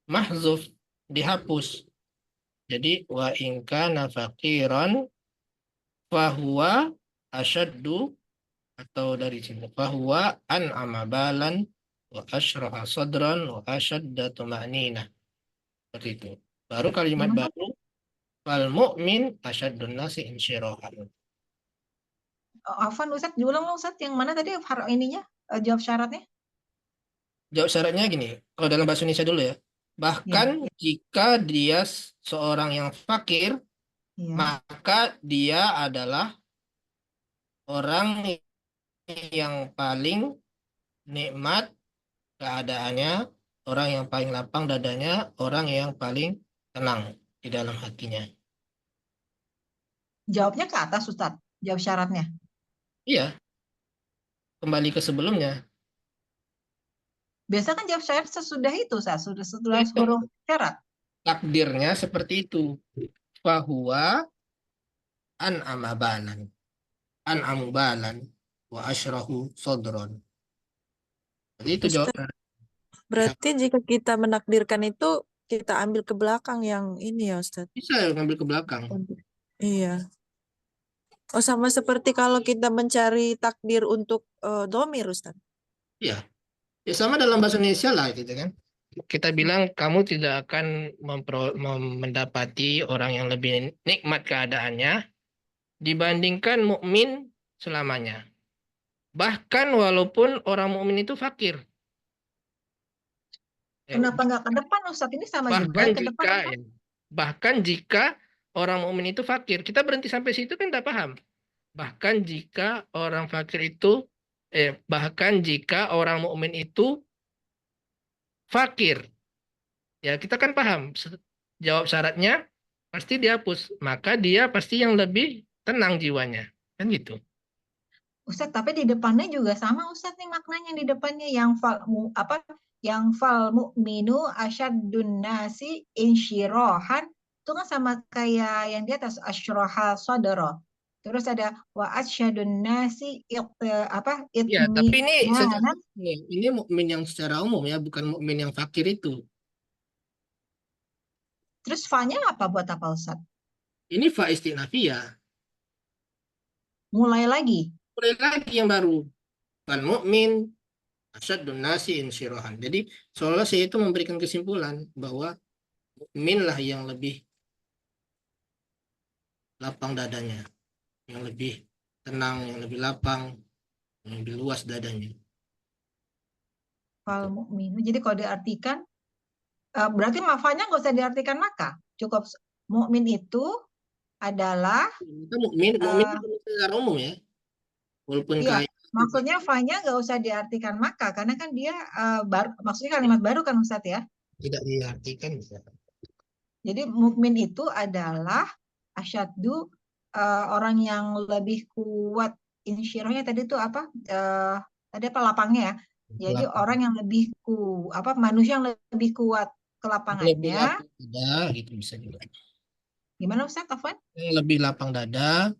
Speaker 2: mahzuf, dihapus. Jadi wa in kana faqiran fahuwa asyaddu, atau dari sini fahuwa an'ama balan wa asyraha sadran wa asyadda tuma'ninah. Seperti itu. Baru kalimat
Speaker 3: Gimana?
Speaker 2: baru fal mu'min asyaddun nasi insyirahan.
Speaker 3: Afwan Ustaz, diulang Ustaz, yang mana tadi ininya jawab syaratnya?
Speaker 2: Jawab syaratnya gini, kalau dalam bahasa Indonesia dulu ya. Bahkan jika dia seorang yang fakir,
Speaker 3: Iya.
Speaker 2: maka dia adalah orang yang paling nikmat keadaannya, orang yang paling lapang dadanya, orang yang paling tenang di dalam hatinya.
Speaker 3: Jawabnya ke atas Ustaz, jawab syaratnya.
Speaker 2: Iya, kembali ke sebelumnya.
Speaker 3: Biasa kan jawab syarat sesudah itu Ustaz, setelah
Speaker 2: Itu
Speaker 3: huruf syarat.
Speaker 2: takdirnya seperti itu. Fahuwa an'ama balan, an'amu balan, wa asyrahu sodron. Jadi itu
Speaker 7: Ustaz,
Speaker 2: jawab.
Speaker 7: berarti jika kita menakdirkan itu kita ambil ke belakang yang ini ya Ustaz.
Speaker 2: Bisa ngambil ke belakang.
Speaker 7: Iya. Oh, sama seperti kalau kita mencari takdir untuk domir Ustaz.
Speaker 2: Iya. Ya sama dalam bahasa Indonesia lah gitu kan. Kita bilang kamu tidak akan mendapati orang yang lebih nikmat keadaannya dibandingkan mukmin selamanya. Bahkan walaupun orang mukmin itu fakir.
Speaker 3: Kenapa nggak ke depan Ustaz? Ini sama juga
Speaker 2: Bahkan
Speaker 3: ke depan.
Speaker 2: jika bahkan jika orang mukmin itu fakir, kita berhenti sampai situ kan tidak paham. Bahkan jika orang fakir itu bahkan jika orang mukmin itu fakir, ya kita kan paham. Jawab syaratnya pasti dihapus, maka dia pasti yang lebih tenang jiwanya, kan gitu.
Speaker 3: Ustaz, tapi di depannya juga sama Ustaz nih maknanya di depannya yang fal mu'minu asyaddun nasi insyirahan itu kan sama kayak yang di atas asyraha sadra. Terus ada wa asyadun nasi
Speaker 2: Ya, tapi
Speaker 3: itminanan.
Speaker 2: ini mukmin yang secara umum ya, bukan mukmin yang fakir itu.
Speaker 3: Terus fa-nya apa buat apa Ustaz?
Speaker 2: Ini fa istinafiyah.
Speaker 3: Mulai lagi.
Speaker 2: Mulai lagi yang baru. Fal mukmin asyaddun nasi insyirahan. Jadi seolah saya itu memberikan kesimpulan bahwa mukmin lah yang lebih lapang dadanya, yang lebih tenang, yang lebih lapang, yang lebih luas dadanya.
Speaker 3: Fal mu'minu. Jadi kalau diartikan berarti mafanya nggak usah diartikan maka. Cukup mukmin itu adalah
Speaker 2: Itu mukmin secara umum ya. Walaupun
Speaker 3: iya,
Speaker 2: kaya.
Speaker 3: maksudnya fa-nya nggak usah diartikan maka karena kan dia maksudnya kalimat baru kan Ustadz ya.
Speaker 2: Tidak diartikan bisa.
Speaker 3: Jadi mukmin itu adalah asyaddu orang yang lebih kuat insyirahnya tadi itu apa? Tadi apa lapangnya ya. Jadi
Speaker 2: Lapang.
Speaker 3: orang yang lebih manusia yang lebih kuat
Speaker 2: Lebih
Speaker 3: kelapangannya.
Speaker 2: lapang, tidak gitu bisa juga.
Speaker 3: Gimana Ustaz Afwan?
Speaker 2: Yang lebih lapang dada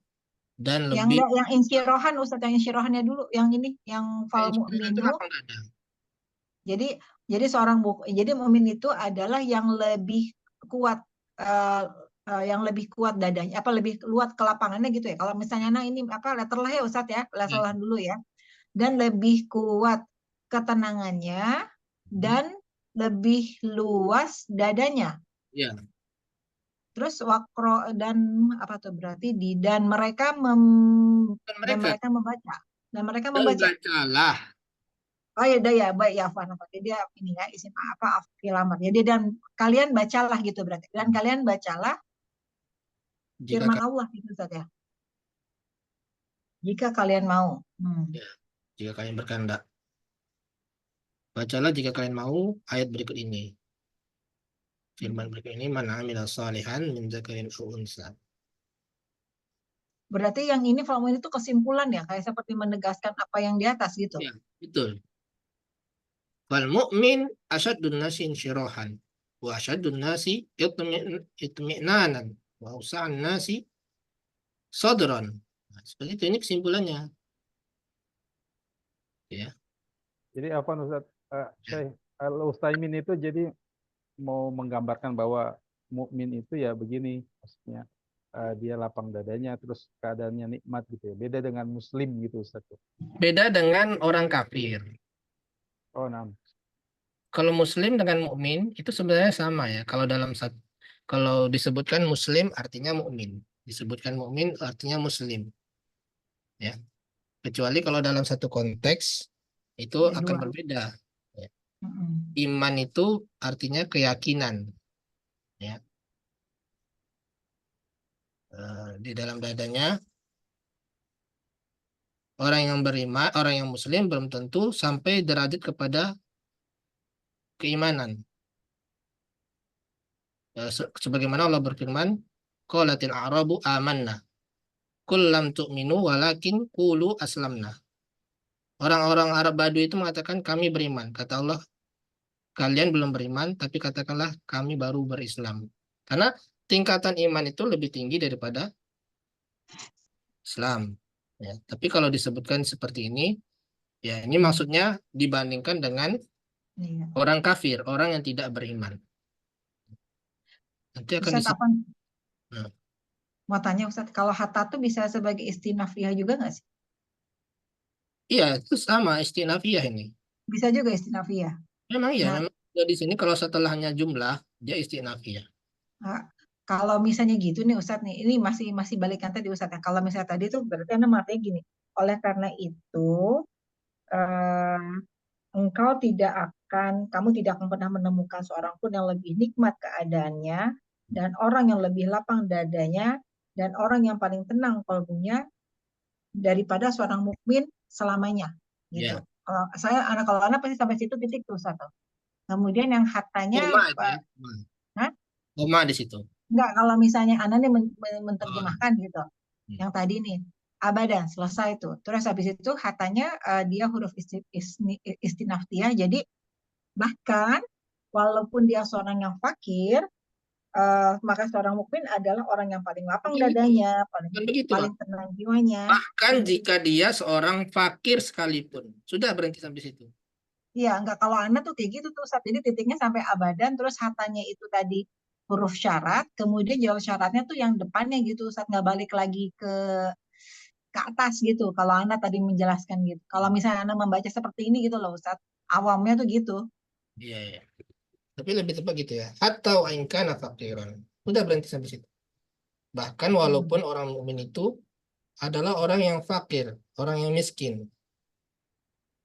Speaker 2: dan
Speaker 3: Yang
Speaker 2: lebih
Speaker 3: yang insyirahan Ustaz, yang insyirahannya dulu, yang ini, yang fal
Speaker 2: itu
Speaker 3: mu'minu.
Speaker 2: lapang dada.
Speaker 3: Jadi jadi mukmin itu adalah yang lebih kuat yang lebih kuat dadanya, apa lebih luas ke lapangannya gitu ya. Kalau misalnya nah ini apa letter lah ya Ustaz ya, letter lah dulu ya. Dan lebih kuat ketenangannya dan lebih luas dadanya.
Speaker 2: Ya.
Speaker 3: Terus wakro dan apa tuh berarti dan mereka
Speaker 2: Dan mereka
Speaker 3: membaca dan mereka
Speaker 2: dan
Speaker 3: membaca.
Speaker 2: bacalah.
Speaker 3: Oh ya udah ya baik ya Afwan. Dia ini ya isim apa fi'il amr. Jadi dan kalian bacalah gitu berarti. Dan kalian bacalah
Speaker 2: Jika
Speaker 3: firman Allah gitu Ustaz ya. Jika kalian mau.
Speaker 2: ya, jika kalian berkehendak. Bacalah jika kalian mau ayat berikut ini. Firman berikut ini, man amila salihan min dzakarin aw unsa.
Speaker 3: Berarti yang ini Fa'amun itu kesimpulan ya, kayak seperti menegaskan apa yang di atas gitu.
Speaker 2: Ya, betul. Wal mu'min asyaddun nasi insyirahan wa asyaddun nasi itmi'nanan wa usa'an nasi sadran. Nah, seperti itu, ini kesimpulannya. Ya.
Speaker 8: Jadi apa Ustaz Syekh Al-Utsaimin itu jadi mau menggambarkan bahwa mukmin itu ya begini, maksudnya dia lapang dadanya terus keadaannya nikmat gitu ya. Beda dengan muslim gitu Ustaz.
Speaker 2: Beda dengan orang kafir.
Speaker 8: Oh, nah.
Speaker 2: Kalau muslim dengan mukmin itu sebenarnya sama ya. Kalau disebutkan muslim artinya mukmin, disebutkan mukmin artinya muslim. Ya. Kecuali kalau dalam satu konteks itu akan berbeda. Ya. Iman itu artinya keyakinan. Ya. Di dalam dadanya orang yang beriman, orang yang muslim belum tentu sampai derajat kepada keimanan. Sebagaimana Allah berfirman, qalatil a'rabu amanna qul lam tu'minu walakin qulu aslamna. Orang-orang Arab Badui itu mengatakan kami beriman. Kata Allah, kalian belum beriman, tapi katakanlah kami baru berislam. Karena tingkatan iman itu lebih tinggi daripada Islam. Ya, tapi kalau disebutkan seperti ini, ya ini maksudnya dibandingkan dengan orang kafir, orang yang tidak beriman. Nanti akan
Speaker 3: Ustaz
Speaker 2: disebut.
Speaker 3: Mau tanya Ustaz, kalau hatta itu bisa sebagai istinafiyah juga nggak sih?
Speaker 2: Iya, itu sama istinafiyah ini.
Speaker 3: Bisa juga istinafiyah.
Speaker 2: Memang iya,
Speaker 3: Nah,
Speaker 2: memang di sini kalau setelahnya jumlah, dia istinafiyah.
Speaker 3: kalau misalnya gitu nih Ustadz nih, ini masih balikan tadi Ustadz ya. Kalau misalnya tadi tuh berarti Anda artinya gini. Oleh karena itu kamu tidak akan pernah menemukan seorang pun yang lebih nikmat keadaannya dan orang yang lebih lapang dadanya dan orang yang paling tenang kalbunya daripada seorang mukmin selamanya gitu.
Speaker 2: Yeah.
Speaker 3: Kalau anak pasti sampai situ titik tuh Ustadz. Kemudian yang hatanya
Speaker 2: Koma di situ.
Speaker 3: Enggak, kalau misalnya Ana nih menerjemahkan gitu. Yang tadi nih, abadan, selesai tuh. Terus habis itu hatanya dia huruf istinafiyah. Jadi bahkan walaupun dia seorang yang fakir, maka seorang mukmin adalah orang yang paling lapang dadanya, paling tenang jiwanya.
Speaker 2: Bahkan jika dia seorang fakir sekalipun. Sudah berhenti sampai situ.
Speaker 3: Iya, enggak, kalau Ana tuh kayak gitu tuh. Jadi titiknya sampai abadan, terus hatanya itu tadi huruf syarat, kemudian jawab syaratnya tuh yang depannya gitu, Ustaz, nggak balik lagi ke atas gitu. Kalau Anda tadi menjelaskan gitu. Kalau misalnya Anda membaca seperti ini gitu loh, Ustaz, awamnya tuh gitu.
Speaker 2: Iya, iya. Tapi lebih tepat gitu ya. Atau ainkana faqiran. Udah berhenti sampai situ. Bahkan walaupun orang mukmin itu adalah orang yang fakir, orang yang miskin.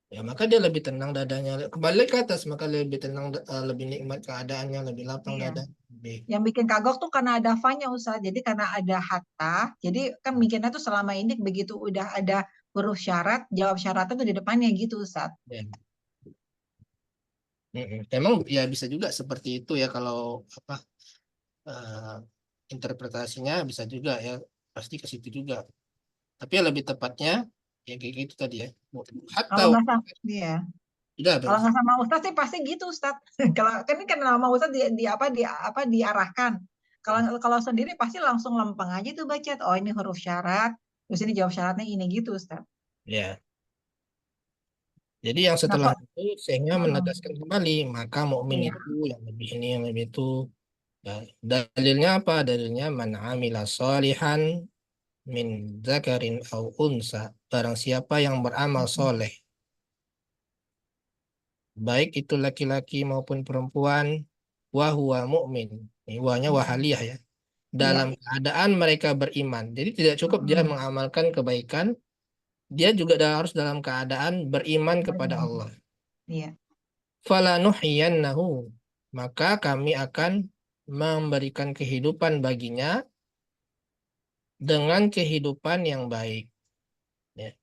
Speaker 2: Ya, maka dia lebih tenang dadanya. Kembali ke atas, maka lebih tenang, lebih nikmat keadaannya, lebih lapang dada.
Speaker 3: Yang bikin kagok tuh karena ada fa-nya Ustaz. Jadi karena ada hatta, jadi kan mikirnya tuh selama ini begitu udah ada huruf syarat, jawab syaratnya tuh di depannya gitu Ustaz.
Speaker 2: Ya. Emang ya bisa juga seperti itu ya kalau apa interpretasinya bisa juga ya, pasti ke situ juga. Tapi ya lebih tepatnya ya kayak gitu tadi ya.
Speaker 3: Kalau nggak sama Ustaz sih pasti gitu Ustaz. Kalau kan nama Ustaz diarahkan. kalau sendiri pasti langsung lempeng aja tuh baca. Oh ini huruf syarat, terus ini jawab syaratnya ini gitu Ustaz.
Speaker 2: Ya. Jadi yang
Speaker 3: Nah
Speaker 2: setelah
Speaker 3: kok
Speaker 2: itu sehingga menegaskan kembali maka mukmin
Speaker 3: iya.
Speaker 2: itu yang lebih ini yang lebih itu. Ya, dalilnya apa? Dalilnya man amila sholihan min zakarin au unsa. Barang siapa yang beramal soleh, baik itu laki-laki maupun perempuan, wa huwa mu'min. Ini wahnya wahaliyah ya. Dalam
Speaker 3: Iya.
Speaker 2: keadaan mereka beriman. Jadi tidak cukup dia mengamalkan kebaikan, dia juga harus dalam keadaan beriman kepada Allah.
Speaker 3: Iya.
Speaker 2: Falanuhyiyannahu, maka kami akan memberikan kehidupan baginya dengan kehidupan yang baik. Ya.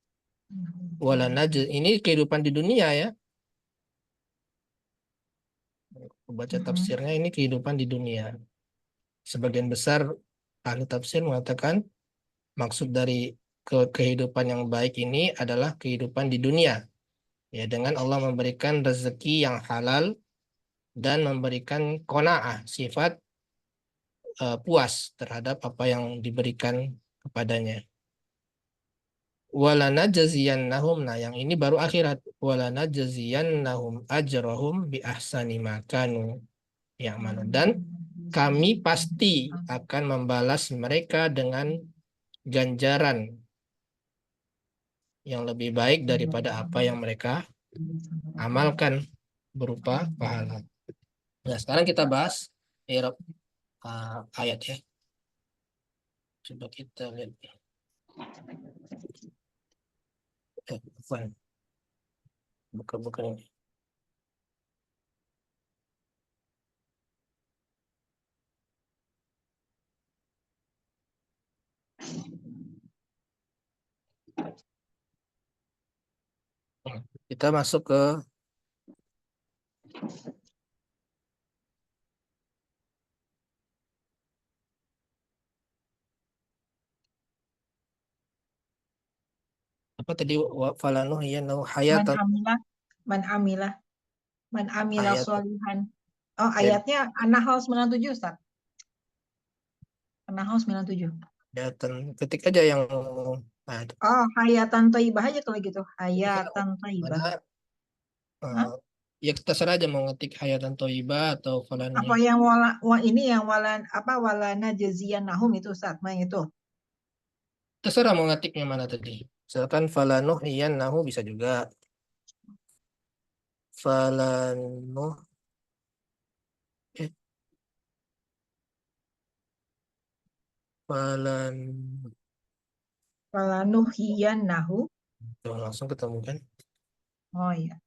Speaker 2: Ini kehidupan di dunia ya. Baca tafsirnya ini kehidupan di dunia. Sebagian besar ahli tafsir mengatakan maksud dari kehidupan yang baik ini adalah kehidupan di dunia. Ya, dengan Allah memberikan rezeki yang halal dan memberikan qanaah, sifat puas terhadap apa yang diberikan kepadanya. Walanajziyannahum, nah yang ini baru akhirat. Walanajziyannahum ajrahum bi ahsani ma kanu ya'malun. Dan kami pasti akan membalas mereka dengan ganjaran yang lebih baik daripada apa yang mereka amalkan berupa pahala. Nah, sekarang kita bahas i'rab ayat ya. Coba kita lihat. Bukan ini. Kita masuk ke apa tadi, falanuhyiyannahu hayatan
Speaker 3: Man amila
Speaker 2: Ayat.
Speaker 3: sholihan. Oh, ayatnya An-Nahl 97 Ustaz. An-Nahl 97.
Speaker 2: hayatan, ketik aja yang
Speaker 3: Oh, hayatan thayyibah aja kalau gitu. Hayatan thayyibah.
Speaker 2: mana ya terserah aja mau ngetik hayatan thayyibah atau
Speaker 3: Apa
Speaker 2: falanuhyiyannahu.
Speaker 3: yang ini yang wala najziyannahum itu Ustaz, yang itu.
Speaker 2: Terserah mau ngetiknya mana tadi. Misalkan falanuhyiyannahu bisa juga. Falanuh falan
Speaker 3: Falanuhyiyannahu.
Speaker 2: Tuh, langsung ketemu kan.
Speaker 3: Oh iya.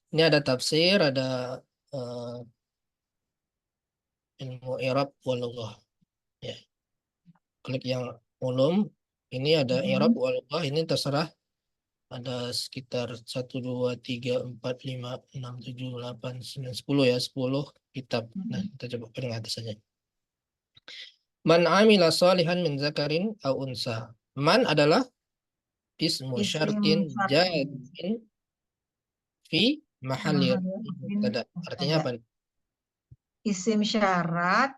Speaker 2: Ini ada tafsir, ada ilmu i'rab wal lughah. Ya. Klik yang ulum, ini ada i'rab wal lughah, ini terserah. Ada sekitar 1, 2, 3, 4, 5, 6, 7, 8, 9, 10 ya, 10 kitab. Nah, kita coba paling atas saja. Man amila salihan min zakarin au unsa. Man adalah ismu syartin jazmin fi mahalli mubtada. Artinya apa?
Speaker 3: Isim syarat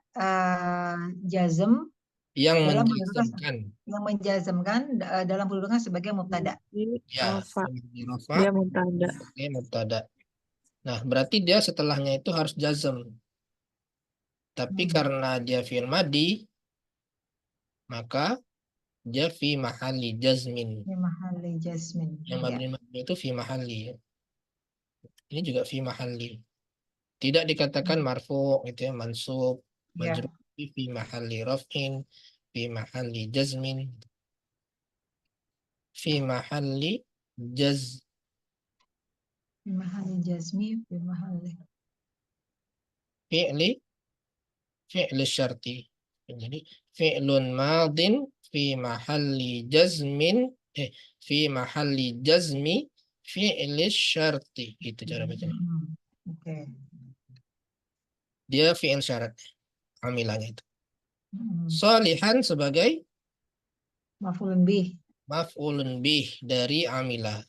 Speaker 3: jazm
Speaker 2: Yang
Speaker 3: dalam
Speaker 2: menjazmkan.
Speaker 3: Yang menjazmkan dalam kedudukan sebagai mubtada.
Speaker 2: Ya,
Speaker 5: dia mubtada.
Speaker 2: Dia mubtada. Nah, berarti dia setelahnya itu harus jazm. Tapi karena dia fi'il madhi, maka dia fi mahalli jazmin.
Speaker 3: Fi mahalli jazmin.
Speaker 2: Yang mabni itu fi mahalli. Ini juga fi mahalli. Tidak dikatakan marfu gitu ya, mansub, majrur, fi mahalli raf'in, fi mahalli jazmin, fi mahalli jaz.
Speaker 3: Fi mahalli jazmi, fi mahalli
Speaker 2: fi'li syarti. Jadi fi'lun madin fi mahalli jazmin fi mahalli jazmi fi'li syarti. Itu cara bacanya.
Speaker 3: Oke.
Speaker 2: Dia fi'il syarat amilanya itu. Salihan sebagai
Speaker 3: maf'ulun bih.
Speaker 2: Maf'ulun bih dari amila.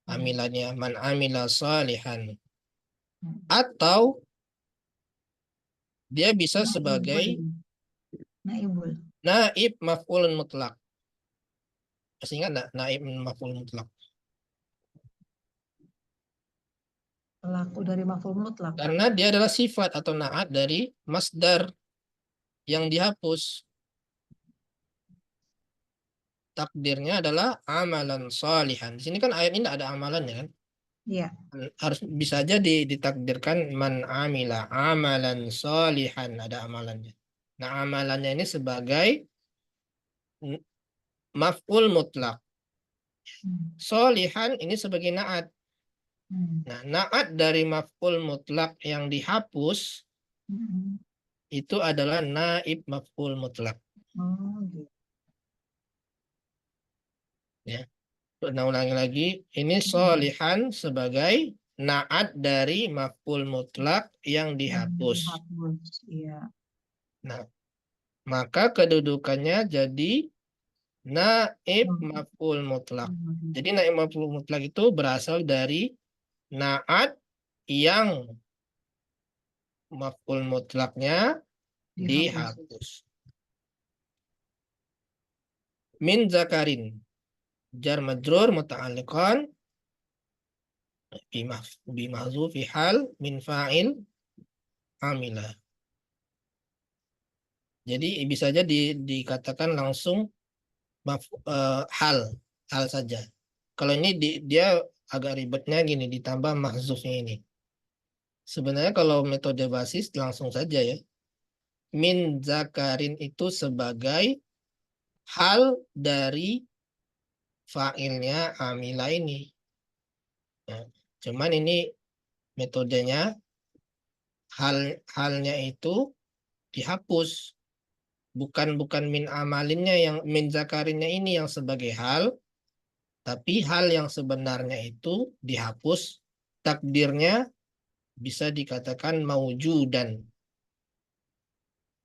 Speaker 2: Amilanya man amila salihan. Atau dia bisa sebagai
Speaker 3: Naibul.
Speaker 2: Naib maf'ulun mutlak. Masih ingat nggak naib maf'ul mutlak?
Speaker 3: Pelaku dari maf'ul mutlak.
Speaker 2: Karena dia adalah sifat atau naat dari masdar yang dihapus. Takdirnya adalah amalan salihan. Di sini kan ayat ini ada amalannya kan?
Speaker 3: Iya.
Speaker 2: Harus bisa aja ditakdirkan man amila amalan salihan, ada amalannya. Nah, amalannya ini sebagai maf'ul mutlak. Solihan ini sebagai naat. Nah, naat dari maf'ul mutlak yang dihapus itu adalah naib maf'ul mutlak.
Speaker 3: Oh, gitu.
Speaker 2: Ya. Nah, ulangi lagi. Ini solihan sebagai naat dari maf'ul mutlak yang dihapus.
Speaker 3: Dihapus, iya.
Speaker 2: Nah, maka kedudukannya jadi naib maf'ul mutlak. Jadi naib maf'ul mutlak itu berasal dari naat yang maf'ul mutlaknya dihapus. Min zakarin jar majrur muta'alliqan bi mahzufi hal min fa'il amila. Jadi bisa aja dikatakan langsung hal saja. Kalau ini dia agak ribetnya gini, ditambah mahzufnya ini. Sebenarnya kalau metode basis langsung saja ya. Min zakarin itu sebagai hal dari fa'ilnya amila ini. Nah, cuman ini metodenya halnya itu dihapus. Bukan min amalinnya yang min zakarinnya ini yang sebagai hal, tapi hal yang sebenarnya itu dihapus. Takdirnya bisa dikatakan maujudan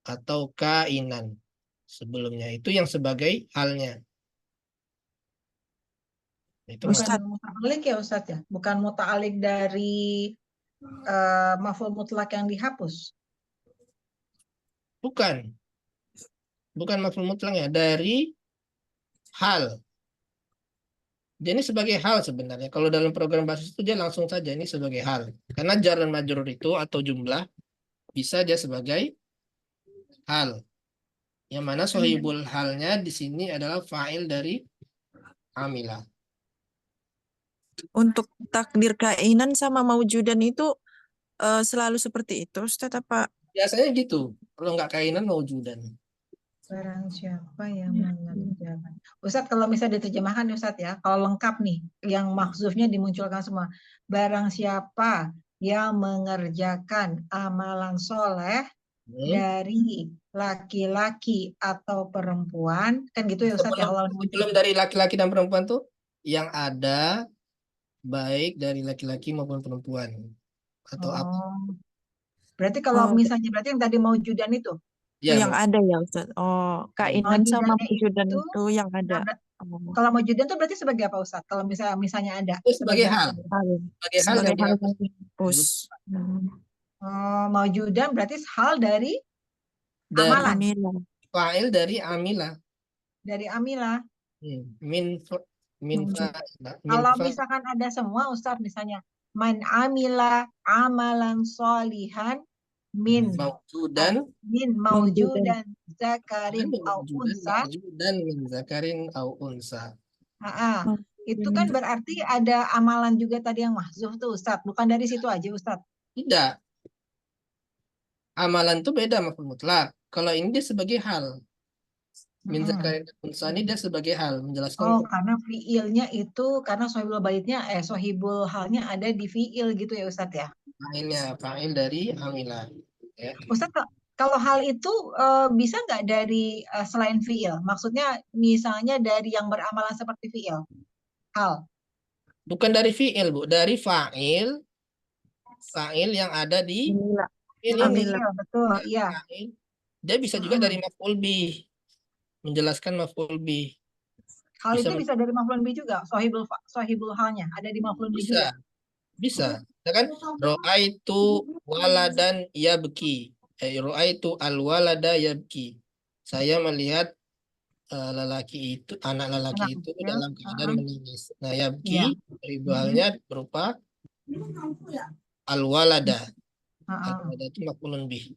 Speaker 2: atau kainan. Sebelumnya itu yang sebagai halnya. Itu
Speaker 3: Bukan muta'alik ya Ustadz ya? Bukan muta'alik dari maf'ul mutlak yang dihapus?
Speaker 2: Bukan. Bukan maf'ul mutlaknya, dari hal. Jadi sebagai hal sebenarnya. Kalau dalam program basis itu dia langsung saja ini sebagai hal. Karena jar dan majrur itu atau jumlah bisa dia sebagai hal. Yang mana sohibul halnya di sini adalah fa'il dari amila.
Speaker 7: Untuk takdir kainan sama maujudan itu selalu seperti itu, Ustadz, apa?
Speaker 2: Biasanya gitu. Kalau nggak kainan maujudan.
Speaker 3: Barang siapa yang mengerjakan. Ustadz, kalau misalnya diterjemahkan Ustadz ya, kalau lengkap nih, yang maksudnya dimunculkan semua. Barang siapa yang mengerjakan amalan soleh dari laki-laki atau perempuan, kan gitu ya Ustadz ya.
Speaker 2: Sebelum dari laki-laki dan perempuan tuh, yang ada baik dari laki-laki maupun perempuan. Atau apa?
Speaker 3: Berarti kalau misalnya, berarti yang tadi maujudan itu?
Speaker 2: Ya,
Speaker 7: yang ada ya Ustaz. Oh, kainan sama maujudan itu yang ada.
Speaker 3: Kalau maujudan itu berarti sebagai apa Ustaz? Kalau misalnya ada.
Speaker 2: Itu sebagai hal. Sebagai hal yang
Speaker 3: dihapus. Maujudan berarti hal dari amalan.
Speaker 2: Fa'il dari amila.
Speaker 3: Dari amila.
Speaker 2: Min
Speaker 3: kalau misalkan ada semua Ustaz, misalnya man amila amalan solihan min maujudan zakarin au unsa
Speaker 2: dan min zakarin au unsa.
Speaker 3: Itu kan berarti ada amalan juga tadi yang mahzuf tuh Ustaz, bukan dari situ aja Ustaz?
Speaker 2: Tidak. Amalan itu beda maf'ul mutlak. Kalau ini dia sebagai hal. Min zakarin unsa ini dia sebagai hal, menjelaskan.
Speaker 3: Karena fiilnya itu, karena sohibul baitnya, sohibul halnya ada di fiil gitu ya Ustaz ya?
Speaker 2: Fa'il dari amila. Ya.
Speaker 3: Ustaz, kalau hal itu bisa nggak dari selain fiil? Maksudnya misalnya dari yang beramalan seperti fiil? Hal.
Speaker 2: Bukan dari fiil, Bu. Dari fa'il. Fa'il yang ada di fiil ini.
Speaker 3: Betul, iya.
Speaker 2: Dia bisa juga dari maf'ul bih. Menjelaskan maf'ul bih.
Speaker 3: Hal itu bisa dari maf'ul bih juga? Sohibul halnya ada di maf'ul bih juga?
Speaker 2: Bisa. Ya kan? Ro'aitu waladan yabki. Ro'aitu al-walada yabki. saya melihat lelaki itu, anak
Speaker 3: Anak
Speaker 2: lelaki itu
Speaker 3: kecil.
Speaker 2: dalam keadaan menangis. Nah,
Speaker 3: Iya.
Speaker 2: yabki ribalnya berupa al-walada. Al-walada itu maf'ulun bih.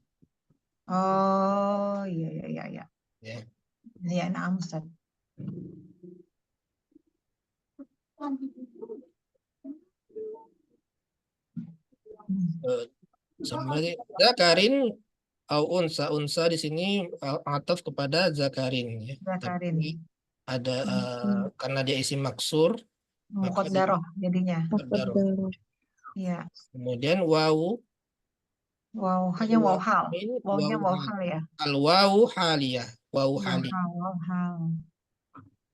Speaker 3: Oh, iya, iya, iya, iya.
Speaker 2: Ya.
Speaker 3: Iya, nah, Ustaz.
Speaker 2: Sama zakarin au unsa di sini ataf kepada zakarin ya.
Speaker 3: Zakarin.
Speaker 2: Tapi ada karena dia isim maksur maka dia
Speaker 3: Muqaddarah jadinya.
Speaker 2: muqaddarah.
Speaker 3: Iya.
Speaker 2: Kemudian wawu
Speaker 3: Wow, hanya wow hal. Wawnya wow
Speaker 2: hal.
Speaker 3: hal ya.
Speaker 2: Al wawu haliyah, wawu
Speaker 3: Wow
Speaker 2: haliyah.
Speaker 3: hal, wow hal.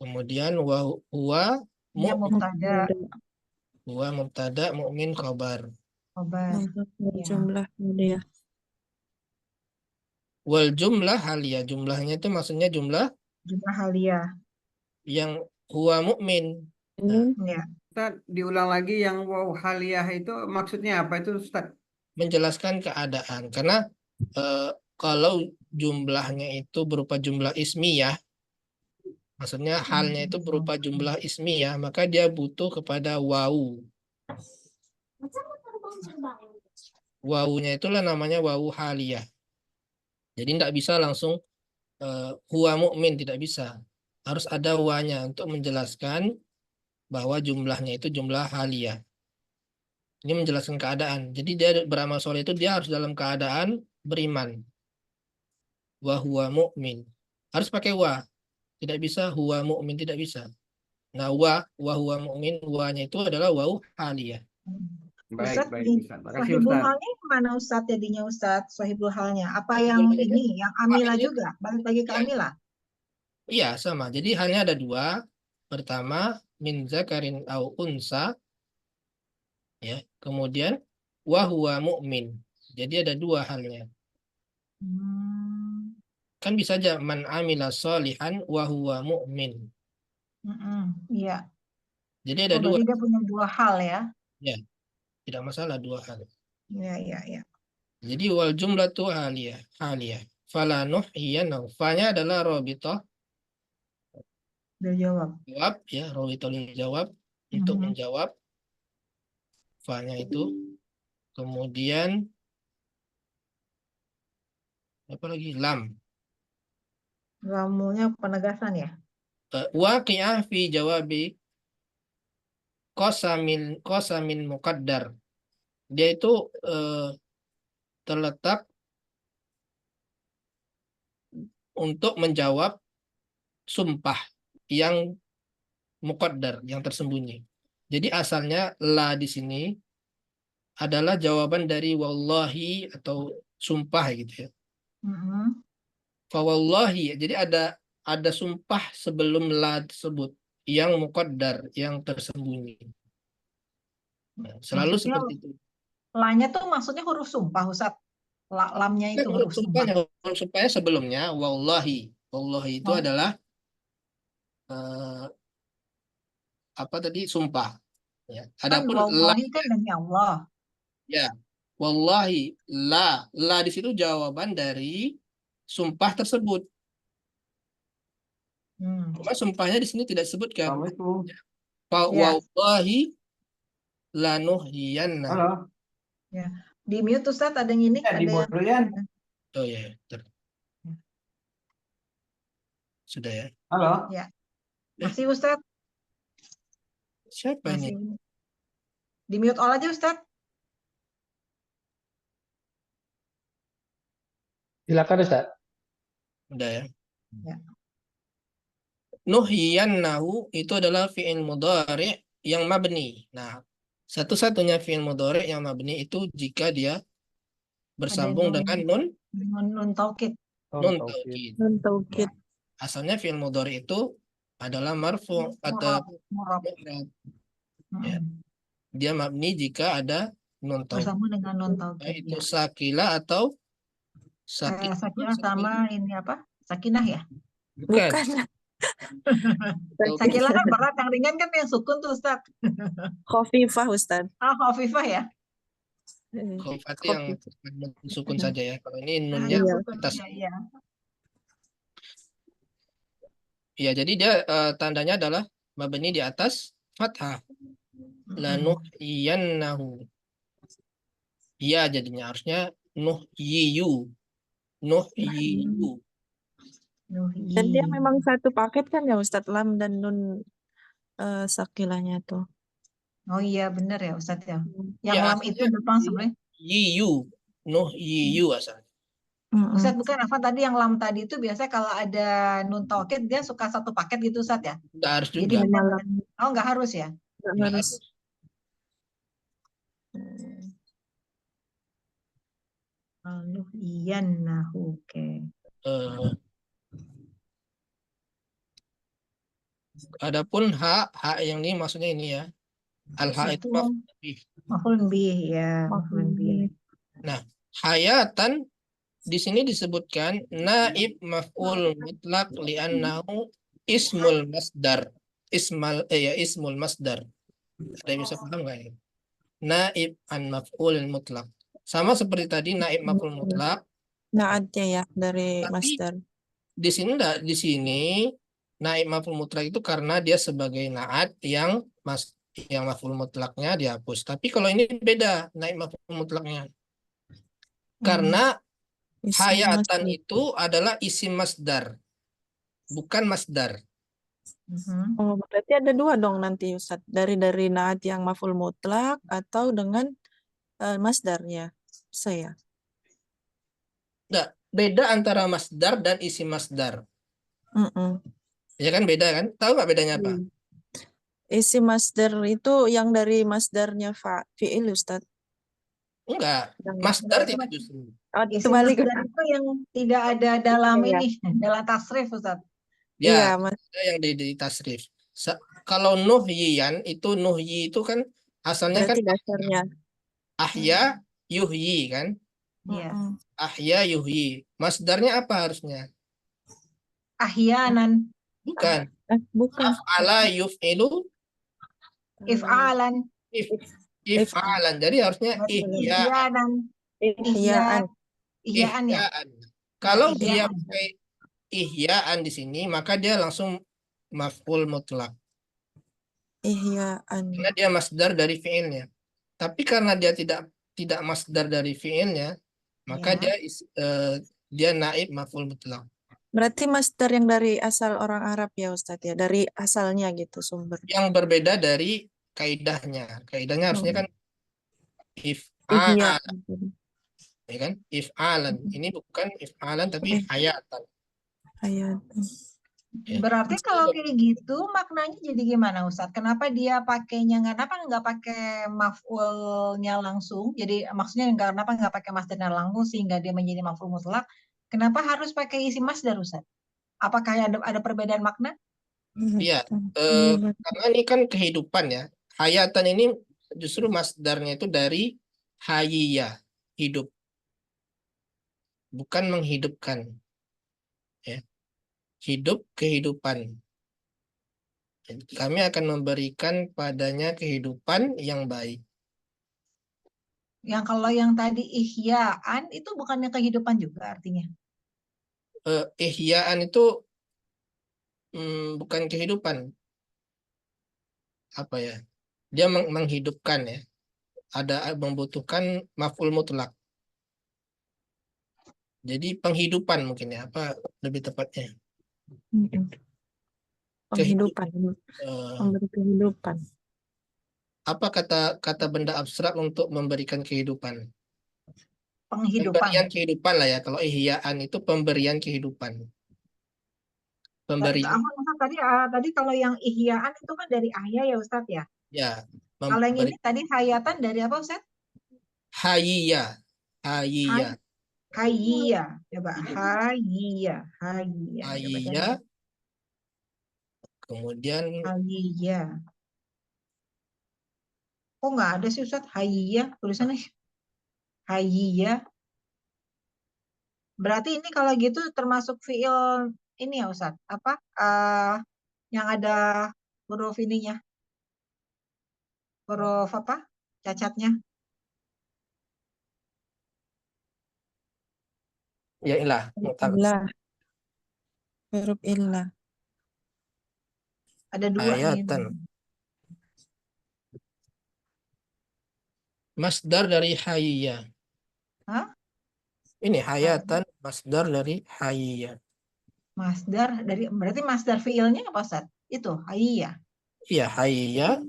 Speaker 2: Kemudian huwa
Speaker 3: Dia mubtada,
Speaker 2: huwa mubtada mu'min khabar.
Speaker 3: khabar. Iya.
Speaker 7: Jumlah dia.
Speaker 2: Wal jumlah haliyah, jumlahnya itu maksudnya jumlah
Speaker 3: Jumlah halia.
Speaker 2: yang huwa mu'min.
Speaker 3: Iya.
Speaker 6: Ustaz, diulang lagi yang wow haliyah itu maksudnya apa itu Ustaz?
Speaker 2: Menjelaskan keadaan karena kalau jumlahnya itu berupa jumlah ismiyah, maksudnya halnya itu berupa jumlah ismiyah, maka dia butuh kepada wawu. Wawunya itulah namanya wawu haliyah. Jadi tidak bisa langsung huwa mu'min, tidak bisa. Harus ada wanya untuk menjelaskan bahwa jumlahnya itu jumlah haliyah. Ini menjelaskan keadaan. Jadi dia beramal soleh itu dia harus dalam keadaan beriman. Wa huwa mu'min. Harus pakai wa. Tidak bisa huwa mu'min, tidak bisa. Nah, wa huwa mu'min, wa-nya itu adalah wawu haliyah.
Speaker 3: Ustaz,
Speaker 6: Baik, Ustaz. Makasih
Speaker 3: sahibul
Speaker 6: Ustaz.
Speaker 3: halnya mana Ustaz jadinya Ustaz? Sahibul halnya. Apa yang ini? Yang Amila juga? Balik lagi ke Amila?
Speaker 2: Iya, sama. Jadi halnya ada dua. Pertama, min zakarin au unsa. Ya. Kemudian, wa huwa mu'min. Jadi ada dua halnya. Kan bisa aja man amila sholihan wa huwa mu'min.
Speaker 3: Iya.
Speaker 2: Jadi ada dua.
Speaker 3: Berarti dia punya dua hal ya?
Speaker 2: Ya, tidak masalah dua hal.
Speaker 3: Iya, iya, iya.
Speaker 2: Jadi wal jumlatu haliyah. Fala nuhiyanahu. Fa-nya adalah robitoh.
Speaker 3: Dia jawab.
Speaker 2: Jawab, ya. Robitoh jawab. Untuk menjawab. Fa-nya itu. Kemudian apa lagi? Lam.
Speaker 3: Lamunya penegasan ya?
Speaker 2: Waqi'ah fi jawabi qasamin muqaddar. Dia itu terletak untuk menjawab sumpah yang muqaddar, yang tersembunyi. Jadi asalnya la di sini adalah jawaban dari wallahi atau sumpah gitu ya. Fawallahi, jadi ada sumpah sebelum la tersebut yang muqaddar, yang tersembunyi. Nah, selalu
Speaker 3: Maksudnya,
Speaker 2: seperti itu.
Speaker 3: La-nya tuh maksudnya huruf sumpah Ustaz. Lamnya itu huruf sumpah.
Speaker 2: Huruf sumpahnya sebelumnya wallahi. Wallahi itu adalah apa tadi? Sumpah. Ya. Adapun
Speaker 3: wallahi kan demi Allah.
Speaker 2: Ya. Wallahi la di situ jawaban dari sumpah tersebut. Cuma sumpahnya di sini tidak disebutkan. Wallahi lanuhyiyanna.
Speaker 6: Halo.
Speaker 3: Ya. Di mute Ustaz ada yang ini,
Speaker 6: Ya,
Speaker 3: ada
Speaker 6: yang...
Speaker 2: Oh ya, sudah ya.
Speaker 6: Halo.
Speaker 3: Ya. Masih Ustaz?
Speaker 2: Siapa
Speaker 3: masih
Speaker 2: ini?
Speaker 3: Di mute all aja Ustaz.
Speaker 1: Silakan Ustaz.
Speaker 2: Udah ya.
Speaker 3: Ya.
Speaker 2: Nuhyiyannahu itu adalah fi'il mudhari' yang mabni. Nah, satu-satunya fi'il mudhari' yang mabni itu jika dia bersambung dengan
Speaker 3: nun taukid.
Speaker 2: Nun taukid. Asalnya fi'il mudhari' itu adalah marfu atau mu'rab. Ya. Dia mabni jika ada nun taukid.
Speaker 3: Bersambung dengan nun taukid.
Speaker 2: Itu sakila atau
Speaker 3: sakinah sama ini apa? Sakinah ya?
Speaker 2: Bukan.
Speaker 3: Sakinah kan berat, yang ringan kan yang sukun tuh Ustaz.
Speaker 7: Khafifah Ustaz.
Speaker 3: Khafifah ya?
Speaker 2: Khafifah yang sukun saja ya. Kalau ini nunnya atas.
Speaker 3: Ya.
Speaker 2: Ya, jadi dia tandanya adalah mabni di atas fathah. Lanuhyiyannahu. Ya, jadinya harusnya nuhyiyu. Nuhyiyu.
Speaker 7: Dan dia
Speaker 3: Nuhyi.
Speaker 7: memang satu paket kan ya Ustadz, lam dan nun sakilahnya tuh.
Speaker 3: Oh iya benar ya Ustadz ya. Yang
Speaker 2: Ya,
Speaker 3: lam itu
Speaker 2: asalnya
Speaker 3: depan sebenarnya.
Speaker 2: yiyu. Nuhyiyu asalnya.
Speaker 3: Ustadz bukan apa tadi yang lam tadi itu biasanya kalau ada nun taukid dia suka satu paket gitu Ustadz ya.
Speaker 2: Nggak harus
Speaker 3: Jadi
Speaker 2: juga.
Speaker 3: benar.
Speaker 7: Malam
Speaker 3: Oh nggak harus ya.
Speaker 7: nggak
Speaker 2: Nggak
Speaker 7: harus.
Speaker 2: harus.
Speaker 3: Nuhyiyannahu. Oke.
Speaker 2: Eh, Adapun hak yang ini maksudnya ini ya. Al-hak itu
Speaker 3: Itu maf'ulun bih ya, maf'ulun bih.
Speaker 2: Nah, hayatan di sini disebutkan naib maf'ul mutlak li'annahu ismul masdar. Ismul masdar. Ada yang bisa paham nggak ini? Naib an maf'ul mutlak. Sama seperti tadi naib maf'ul mutlak,
Speaker 7: Naatnya ya dari
Speaker 2: tapi
Speaker 7: masdar.
Speaker 2: di sini enggak, di sini naib maf'ul mutlak itu karena dia sebagai naat yang maf'ul mutlaknya dihapus. Tapi kalau ini beda naib maf'ul mutlaknya. Karena
Speaker 7: Isim
Speaker 2: hayatan
Speaker 7: masdar.
Speaker 2: itu adalah isim masdar, bukan masdar.
Speaker 7: Oh, berarti ada dua dong nanti Ustadz. Dari naat yang maf'ul mutlak atau dengan masdarnya. Saya.
Speaker 2: Enggak, beda antara masdar dan isim masdar. Ya kan beda kan? Tahu nggak bedanya apa?
Speaker 7: Isim masdar itu yang dari masdarnya fi'il Ustadz.
Speaker 2: Enggak, masdar tidak justru.
Speaker 7: Oh,
Speaker 3: Isim
Speaker 7: terbalik.
Speaker 3: masdar itu yang tidak ada dalam
Speaker 7: Iya.
Speaker 3: ini, dalam tasrif Ustaz.
Speaker 2: Ya,
Speaker 7: Iya, Mas.
Speaker 2: ada yang di tasrif. Kalau nuhyian itu nuhyi itu kan asalnya kan
Speaker 7: Berarti dasarnya.
Speaker 2: ahya yuhyi kan?
Speaker 3: Iya.
Speaker 2: Ahya yuhyi. Masdarnya apa harusnya?
Speaker 3: Ahyanan,
Speaker 2: Bukan.
Speaker 7: Bukan.
Speaker 2: Af'ala yuf'ilu
Speaker 3: if'alan,
Speaker 2: if'alan. Jadi harusnya ihya'an.
Speaker 3: ihyanan,
Speaker 7: Ihya'an.
Speaker 3: ihyaan ya.
Speaker 2: Ihya'an. Kalau
Speaker 3: Ya,
Speaker 2: dia
Speaker 3: ihya'an.
Speaker 2: pakai ihya'an di sini, maka dia langsung maf'ul mutlak.
Speaker 7: Ihya'an.
Speaker 2: Karena dia masdar dari fi'ilnya. Tapi karena dia tidak masdar dari fi'ilnya, maka
Speaker 3: Ya.
Speaker 2: dia naib maf'ul mutlak.
Speaker 7: Berarti masdar yang dari asal orang Arab ya Ustadz ya, dari asalnya gitu sumber.
Speaker 2: Yang berbeda dari kaidahnya. Kaidahnya harusnya kan if'alan,
Speaker 7: Ihya.
Speaker 2: ya kan? If'alan. Ini bukan if'alan tapi hayatan.
Speaker 7: Hayatan.
Speaker 2: Ya.
Speaker 3: Berarti kalau kayak gitu maknanya jadi gimana Ustaz? Kenapa dia pakainya kenapa nggak pakai maf'ulnya langsung? Jadi maksudnya kenapa nggak pakai masdarnya langsung sehingga dia menjadi maf'ul mutlak? Kenapa harus pakai isi masdar Ustaz? Apakah ada perbedaan makna?
Speaker 2: Iya, karena ini kan kehidupan ya. Hayatan ini justru masdarnya itu dari hayya, hidup. Bukan menghidupkan. Ya. Hidup, kehidupan. Kami akan memberikan padanya kehidupan yang baik.
Speaker 3: Yang kalau yang tadi ihya'an itu bukannya kehidupan juga artinya?
Speaker 2: Ihya'an itu bukan kehidupan. Apa ya? Dia menghidupkan ya. Ada membutuhkan maf'ul mutlak. Jadi penghidupan mungkin ya, apa lebih tepatnya?
Speaker 7: Penghidupan. Memberi kehidupan.
Speaker 2: Apa kata benda abstrak untuk memberikan kehidupan?
Speaker 3: Penghidupan.
Speaker 2: Pemberian kehidupan lah ya. Kalau ihya'an itu pemberian kehidupan. Pemberian.
Speaker 3: Tadi kalau yang ihya'an itu kan dari ahya ya Ustadz ya.
Speaker 2: Ya.
Speaker 3: Kalau yang ini tadi hayatan dari apa Ustadz?
Speaker 2: Hayya. Hayya.
Speaker 3: Hayya. Coba hayya. Hayya.
Speaker 2: Hayya. Kemudian
Speaker 3: hayya. Kok nggak ada sih Ustadz? Hayya tulisannya. Hayya. Berarti ini kalau gitu termasuk fiil ini ya Ustadz. Apa? Yang ada huruf ininya. Huruf apa? Cacatnya.
Speaker 2: ya ilah.
Speaker 7: Illah. Huruf illah.
Speaker 3: Ada dua nih.
Speaker 2: Hayatan. Masdar dari hayya.
Speaker 3: Hah?
Speaker 2: Ini hayatan masdar dari hayya.
Speaker 3: Masdar dari berarti masdar fiilnya apa Ustaz? Itu hayya.
Speaker 2: Iya, hayya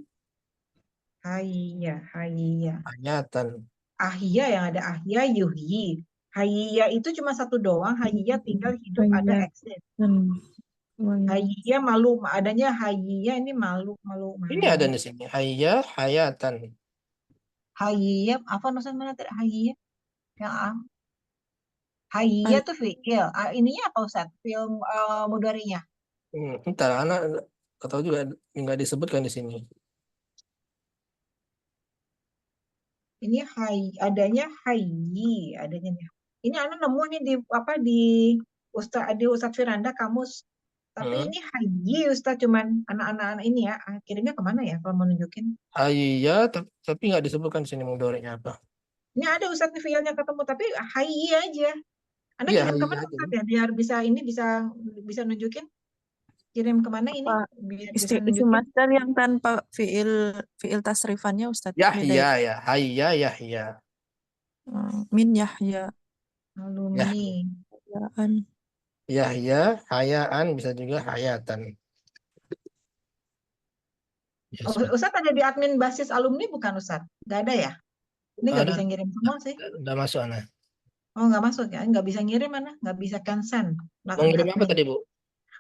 Speaker 3: Hayya, hayya.
Speaker 2: hayatan.
Speaker 3: Ahya yang ada ahya yuhyi. Hayya itu cuma satu doang, hayya tinggal hidup ada
Speaker 7: Hayya.
Speaker 3: eksis.
Speaker 7: Hmm.
Speaker 3: Hayya malu, adanya hayya ini malu.
Speaker 2: Ini ada di sini. Hayya hayatan.
Speaker 3: Hayya apa maksud mana tadi hayya? Yang hayya tuh fiil. Ininya apa Ustaz? Fiil mudhari'nya.
Speaker 2: Entar, anak atau juga nggak disebutkan di sini.
Speaker 3: Ini adanya hayyi, adanya nih. Ini anak nemu nih di apa di Ustaz Firanda kamus. Tapi ini hayyi Ustaz cuman anak-anak ini ya. Kirimnya kemana ya kalau mau nunjukin?
Speaker 2: Hayya tapi nggak disebutkan di sini mudhari'nya apa.
Speaker 3: Ini ada Ustaz nih filenya ketemu tapi hayyi aja. Anda
Speaker 2: Iya,
Speaker 3: kirim
Speaker 2: hayya
Speaker 3: kemana
Speaker 2: aja.
Speaker 3: Ustaz ya? Biar bisa nunjukin. Kirim kemana ini? Biar bisa
Speaker 7: Isim
Speaker 3: nunjukin.
Speaker 7: masdar yang tanpa fiil tasrifannya Ustadz. Beda ya?
Speaker 2: Yahya ya. Hayya Yahya.
Speaker 7: Min Yahya.
Speaker 3: Alumni.
Speaker 7: Yaan.
Speaker 2: Yahya, hayaan bisa juga hayatan. Ya,
Speaker 3: Ustaz ada di admin basis alumni bukan Ustaz? Nggak ada ya? Ini nggak
Speaker 2: ada.
Speaker 3: bisa ngirim semua sih.
Speaker 2: Udah masuk anak.
Speaker 3: Oh nggak masuk ya? Nggak bisa ngirim mana? Nggak bisa consent.
Speaker 2: Mau ngirim apa tadi, Bu?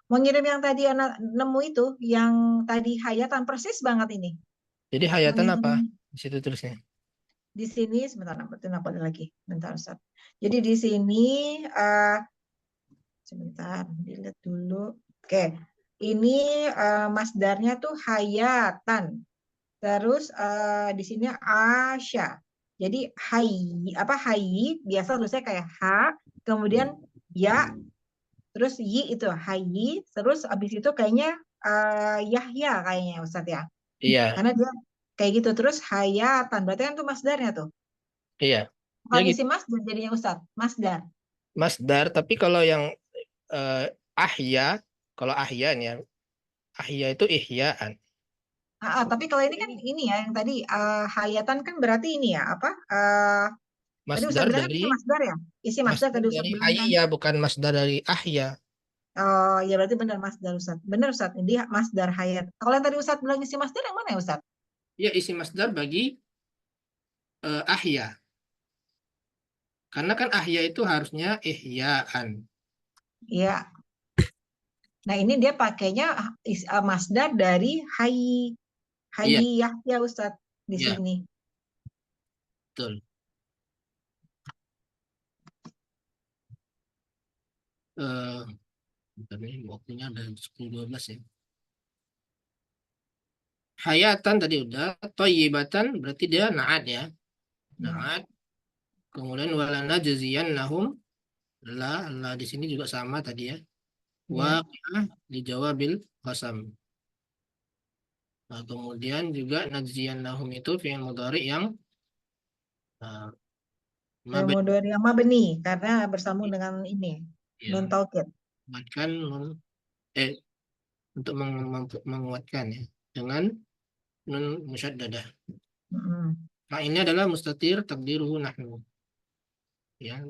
Speaker 3: Mau ngirim yang tadi anak nemu itu, yang tadi hayatan persis banget ini.
Speaker 2: Jadi hayatan apa? Di situ tulisnya.
Speaker 3: Di sini sebentar, apa lagi? Bentar Ustaz. Jadi di sini sebentar, dilihat dulu. Oke, ini masdarnya tuh hayatan. Terus di sini asya. Jadi hayyi biasa tulisnya kayak ha, kemudian ya, terus yi itu hayyi, terus abis itu kayaknya Yahya kayaknya Ustadz ya.
Speaker 2: Iya.
Speaker 3: Karena dia kayak gitu, terus hayatan, berarti kan itu masdarnya tuh.
Speaker 2: Iya.
Speaker 3: Bukan
Speaker 2: Ya,
Speaker 3: isi masdar jadinya Ustadz, masdar.
Speaker 2: Masdar, tapi kalau yang ahya, kalau ahya nih ya, ahya itu ihyaan.
Speaker 3: Tapi kalau ini kan ini ya, yang tadi hayatan kan berarti ini ya, apa? Tadi Ustadz
Speaker 2: Masdar
Speaker 3: bilang kan
Speaker 2: dari
Speaker 3: isi masdar ya? Isi masdar tadi Ustadz bilang kan.
Speaker 2: hayya, bukan masdar dari ahya.
Speaker 3: Oh, ya berarti benar masdar Ustadz. Benar Ustadz, ini masdar hayat. Kalau yang tadi Ustadz bilang isi masdar yang mana ya Ustadz?
Speaker 2: Ya, isi masdar bagi ahya. Karena kan ahya itu harusnya ihyaan.
Speaker 3: Iya. Nah, ini dia pakainya masdar dari hayyi. Hayyi Yahya Ustadz di
Speaker 2: Iya.
Speaker 3: sini.
Speaker 2: Betul. Bentar nih, waktunya ada 10-12 ya. Hayatan tadi udah, thayyibatan berarti dia na'at ya. Na'at. Kemudian walana jaziyannahum la di sini juga sama tadi ya. Waqi'ah dijawabil qasam. Nah, kemudian juga najziyannahum itu fi'il mudhari yang
Speaker 3: Mudhari yang mabni karena bersambung dengan ini. Nun taukid.
Speaker 2: Menguatkan untuk menguatkan ya dengan nun musyaddadah. Nah, ini adalah mustatir takdiruhu nahnu. Ya,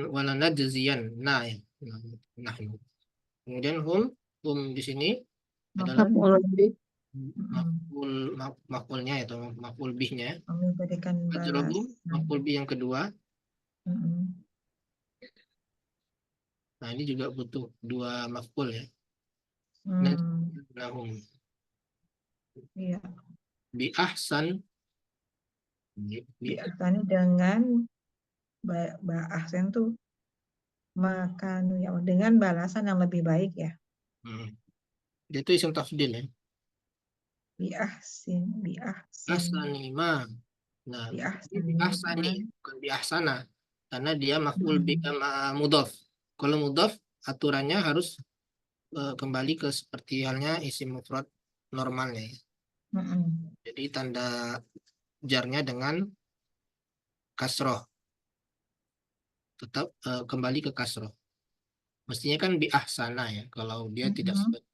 Speaker 2: wala najziyan ya. Nahnu. Kemudian hum di sini adalah maf'ulnya atau maf'ul bihnya.
Speaker 3: Memberikan balas.
Speaker 2: Maf'ul bih yang kedua. Nah, ini juga butuh dua maf'ul ya. Nahum.
Speaker 3: Iya.
Speaker 2: Bi ahsan
Speaker 3: dengan ahsan tuh makan ya dengan balasan yang lebih baik ya.
Speaker 2: Itu isim tafdil ya.
Speaker 3: Bi ahsani
Speaker 2: ma. Nah, bi ahsani bukan bi ahsana karena dia maf'ul bi mudhaf. Kalau mudhaf aturannya harus kembali ke seperti halnya isim mufrad normalnya. Jadi tanda jarnya dengan kasroh. Tetap kembali ke kasroh. Mestinya kan bi ahsana ya kalau dia tidak seperti.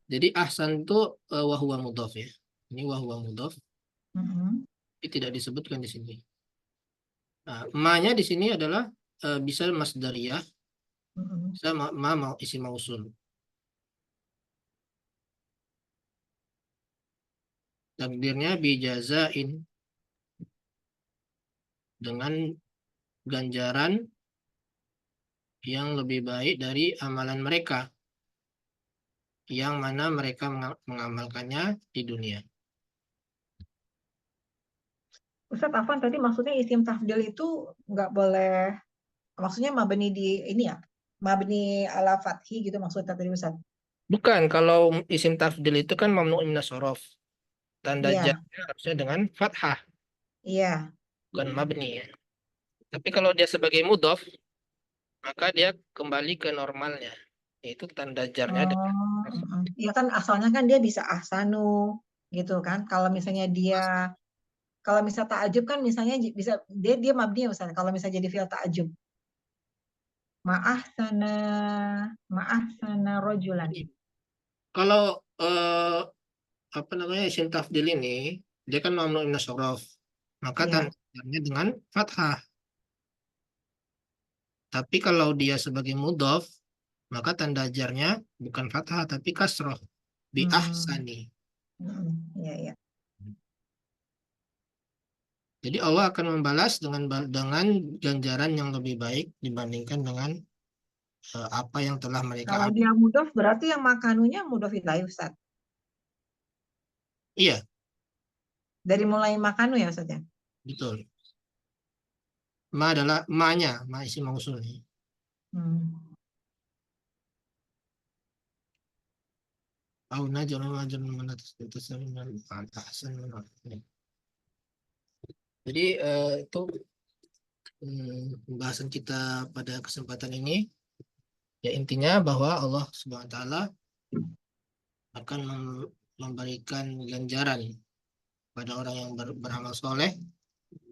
Speaker 2: Jadi ahsan itu wahwa mudhaf ya. Ini wahwa mudhaf,
Speaker 3: Mhm.
Speaker 2: tapi tidak disebutkan di sini. Nah, ma-nya di sini adalah bisa masdariyah,
Speaker 3: Mhm.
Speaker 2: bisa mau isim mausul. Takdirnya bijazain, dengan ganjaran yang lebih baik dari amalan mereka, yang mana mereka mengamalkannya di dunia.
Speaker 3: Ustadz Afwan tadi maksudnya isim tafdil itu nggak boleh, maksudnya mabni di ini ya, mabni ala fathi gitu maksudnya tadi Ustadz.
Speaker 2: Bukan, kalau isim tafdil itu kan mamnu' minas sorof. Tanda
Speaker 3: Iya,
Speaker 2: jarnya harusnya dengan fathah,
Speaker 3: iya.
Speaker 2: bukan mabni ya. Tapi kalau dia sebagai mudhof, maka dia kembali ke normalnya, yaitu tanda jarnya dengan
Speaker 3: Oh,
Speaker 2: fathah.
Speaker 3: iya kan asalnya kan dia bisa ahsanu gitu kan. Kalau misalnya dia, kalau misal ta'ajub kan misalnya bisa dia mabni ya Ustaz. Kalau misalnya jadi fi'il ta'ajub. Ma'ahsana, ma'ahsana rojulan.
Speaker 2: Kalau apa namanya isim tafdil ini, dia kan mamnu' minas sorof, maka tanda
Speaker 3: Iya.
Speaker 2: jarnya dengan fathah. Tapi kalau dia sebagai mudhof, maka tanda jarnya bukan fathah tapi kasroh, bi
Speaker 3: Hmm.
Speaker 2: ahsani.
Speaker 3: Iya, iya.
Speaker 2: Jadi Allah akan membalas dengan ganjaran yang lebih baik dibandingkan dengan apa yang telah mereka
Speaker 3: Kalau
Speaker 2: amal.
Speaker 3: dia mudhof berarti yang makanunya mudhof ilaih Ustaz.
Speaker 2: Iya,
Speaker 3: Dari mulai makanu ya Ustaz ya.
Speaker 2: betul. Ma adalah ma-nya, ma isim mausul.
Speaker 3: Hmm.
Speaker 2: Au najal majal manatas ahsan. Jadi itu pembahasan kita pada kesempatan ini. Ya intinya bahwa Allah Subhanahu wa taala akan memberikan ganjaran pada orang yang beramal soleh,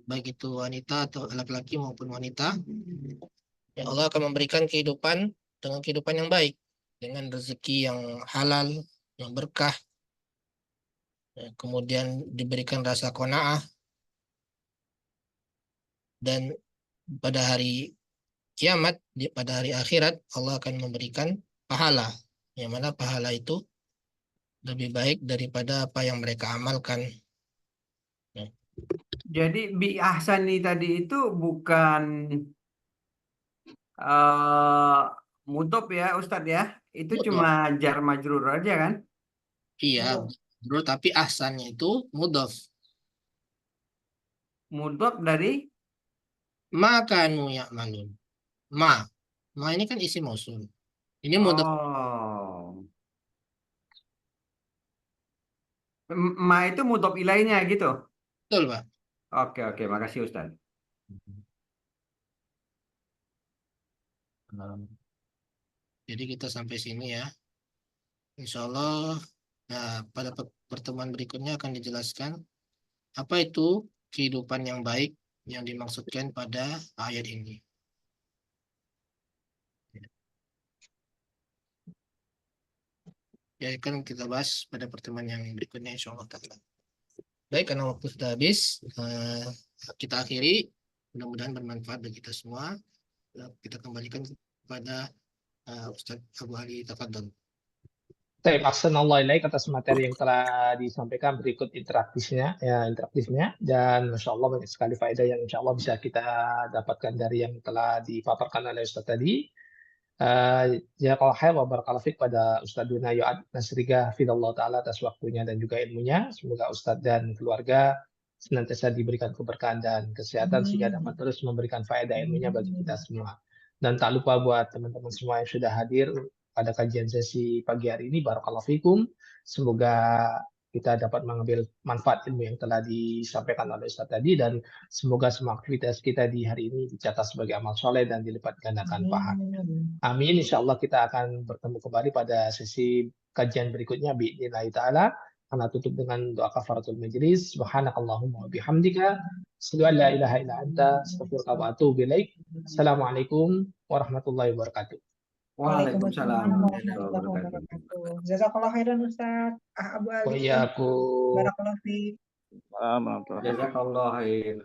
Speaker 2: baik itu wanita atau laki-laki maupun wanita. Ya Allah akan memberikan kehidupan dengan kehidupan yang baik, dengan rezeki yang halal, yang berkah, ya, kemudian diberikan rasa qanaah, dan pada hari kiamat, pada hari akhirat Allah akan memberikan pahala, yang mana pahala itu lebih baik daripada apa yang mereka amalkan. Ya.
Speaker 6: Jadi bi ahsani tadi itu bukan eh mudhof ya Ustadz ya. Itu cuma
Speaker 2: Mudhof.
Speaker 6: jar majrur aja kan?
Speaker 2: Iya, bro, tapi ahsannya itu mudhof.
Speaker 6: Mudhof dari
Speaker 2: Makanu ya'malun. Ma. Ma ini kan isim mausul. Ini mudhof.
Speaker 6: oh. Ma itu mudhof ilainya gitu.
Speaker 2: Betul, Pak.
Speaker 6: Oke, oke, makasih Ustadz.
Speaker 2: Jadi kita sampai sini ya. Insya Allah, nah, pada pertemuan berikutnya akan dijelaskan apa itu kehidupan yang baik yang dimaksudkan pada ayat ini. Ya, akan kita bahas pada pertemuan yang berikutnya insya Allah. Baik, karena waktu sudah habis, kita akhiri. Mudah-mudahan bermanfaat bagi kita semua. Kita kembalikan kepada Ustadz Abu Ali Tafadhol.
Speaker 1: Baik, ahsanallahu ilaik atas materi yang telah disampaikan. Berikut interaktifnya, dan masya Allah banyak sekali faedah yang insya Allah bisa kita dapatkan dari yang telah dipaparkan oleh Ustadz tadi. Jazakallahu khair wa barakallahu fiik pada Ustadz Duna Yoad Nasriga Hafidhullah Ta'ala atas waktunya dan juga ilmunya. Semoga Ustadz dan keluarga senantiasa diberikan keberkahan dan kesehatan sehingga dapat terus memberikan faedah ilmunya bagi kita semua. Dan tak lupa buat teman-teman semua yang sudah hadir pada kajian sesi pagi hari ini, barakallahu fikum. Semoga kita dapat mengambil manfaat ilmu yang telah disampaikan oleh Ustadz tadi, dan semoga semua aktivitas kita di hari ini dicatat sebagai amal soleh dan dilipat gandakan pahala. Amin. Insya Allah kita akan bertemu kembali pada sesi kajian berikutnya biidznillah ta'ala. Karena tutup dengan doa kafaratul majlis. Subhanakallahumma wa bihamdika. Asyhadu an la ilaha illa anta astaghfiruka wa atubu ilaik. Assalamualaikum warahmatullahi wabarakatuh.
Speaker 6: Waalaikumsalam warahmatullahi
Speaker 3: warahmatullahi
Speaker 6: wabarakatuh.
Speaker 3: wabarakatuh. Jazakallah khairan Ustaz. Abu Ali.
Speaker 1: Wa iyyakum.
Speaker 3: Barakallahu fiik.
Speaker 8: Waalaikumsalam.
Speaker 6: Jazakallah khair.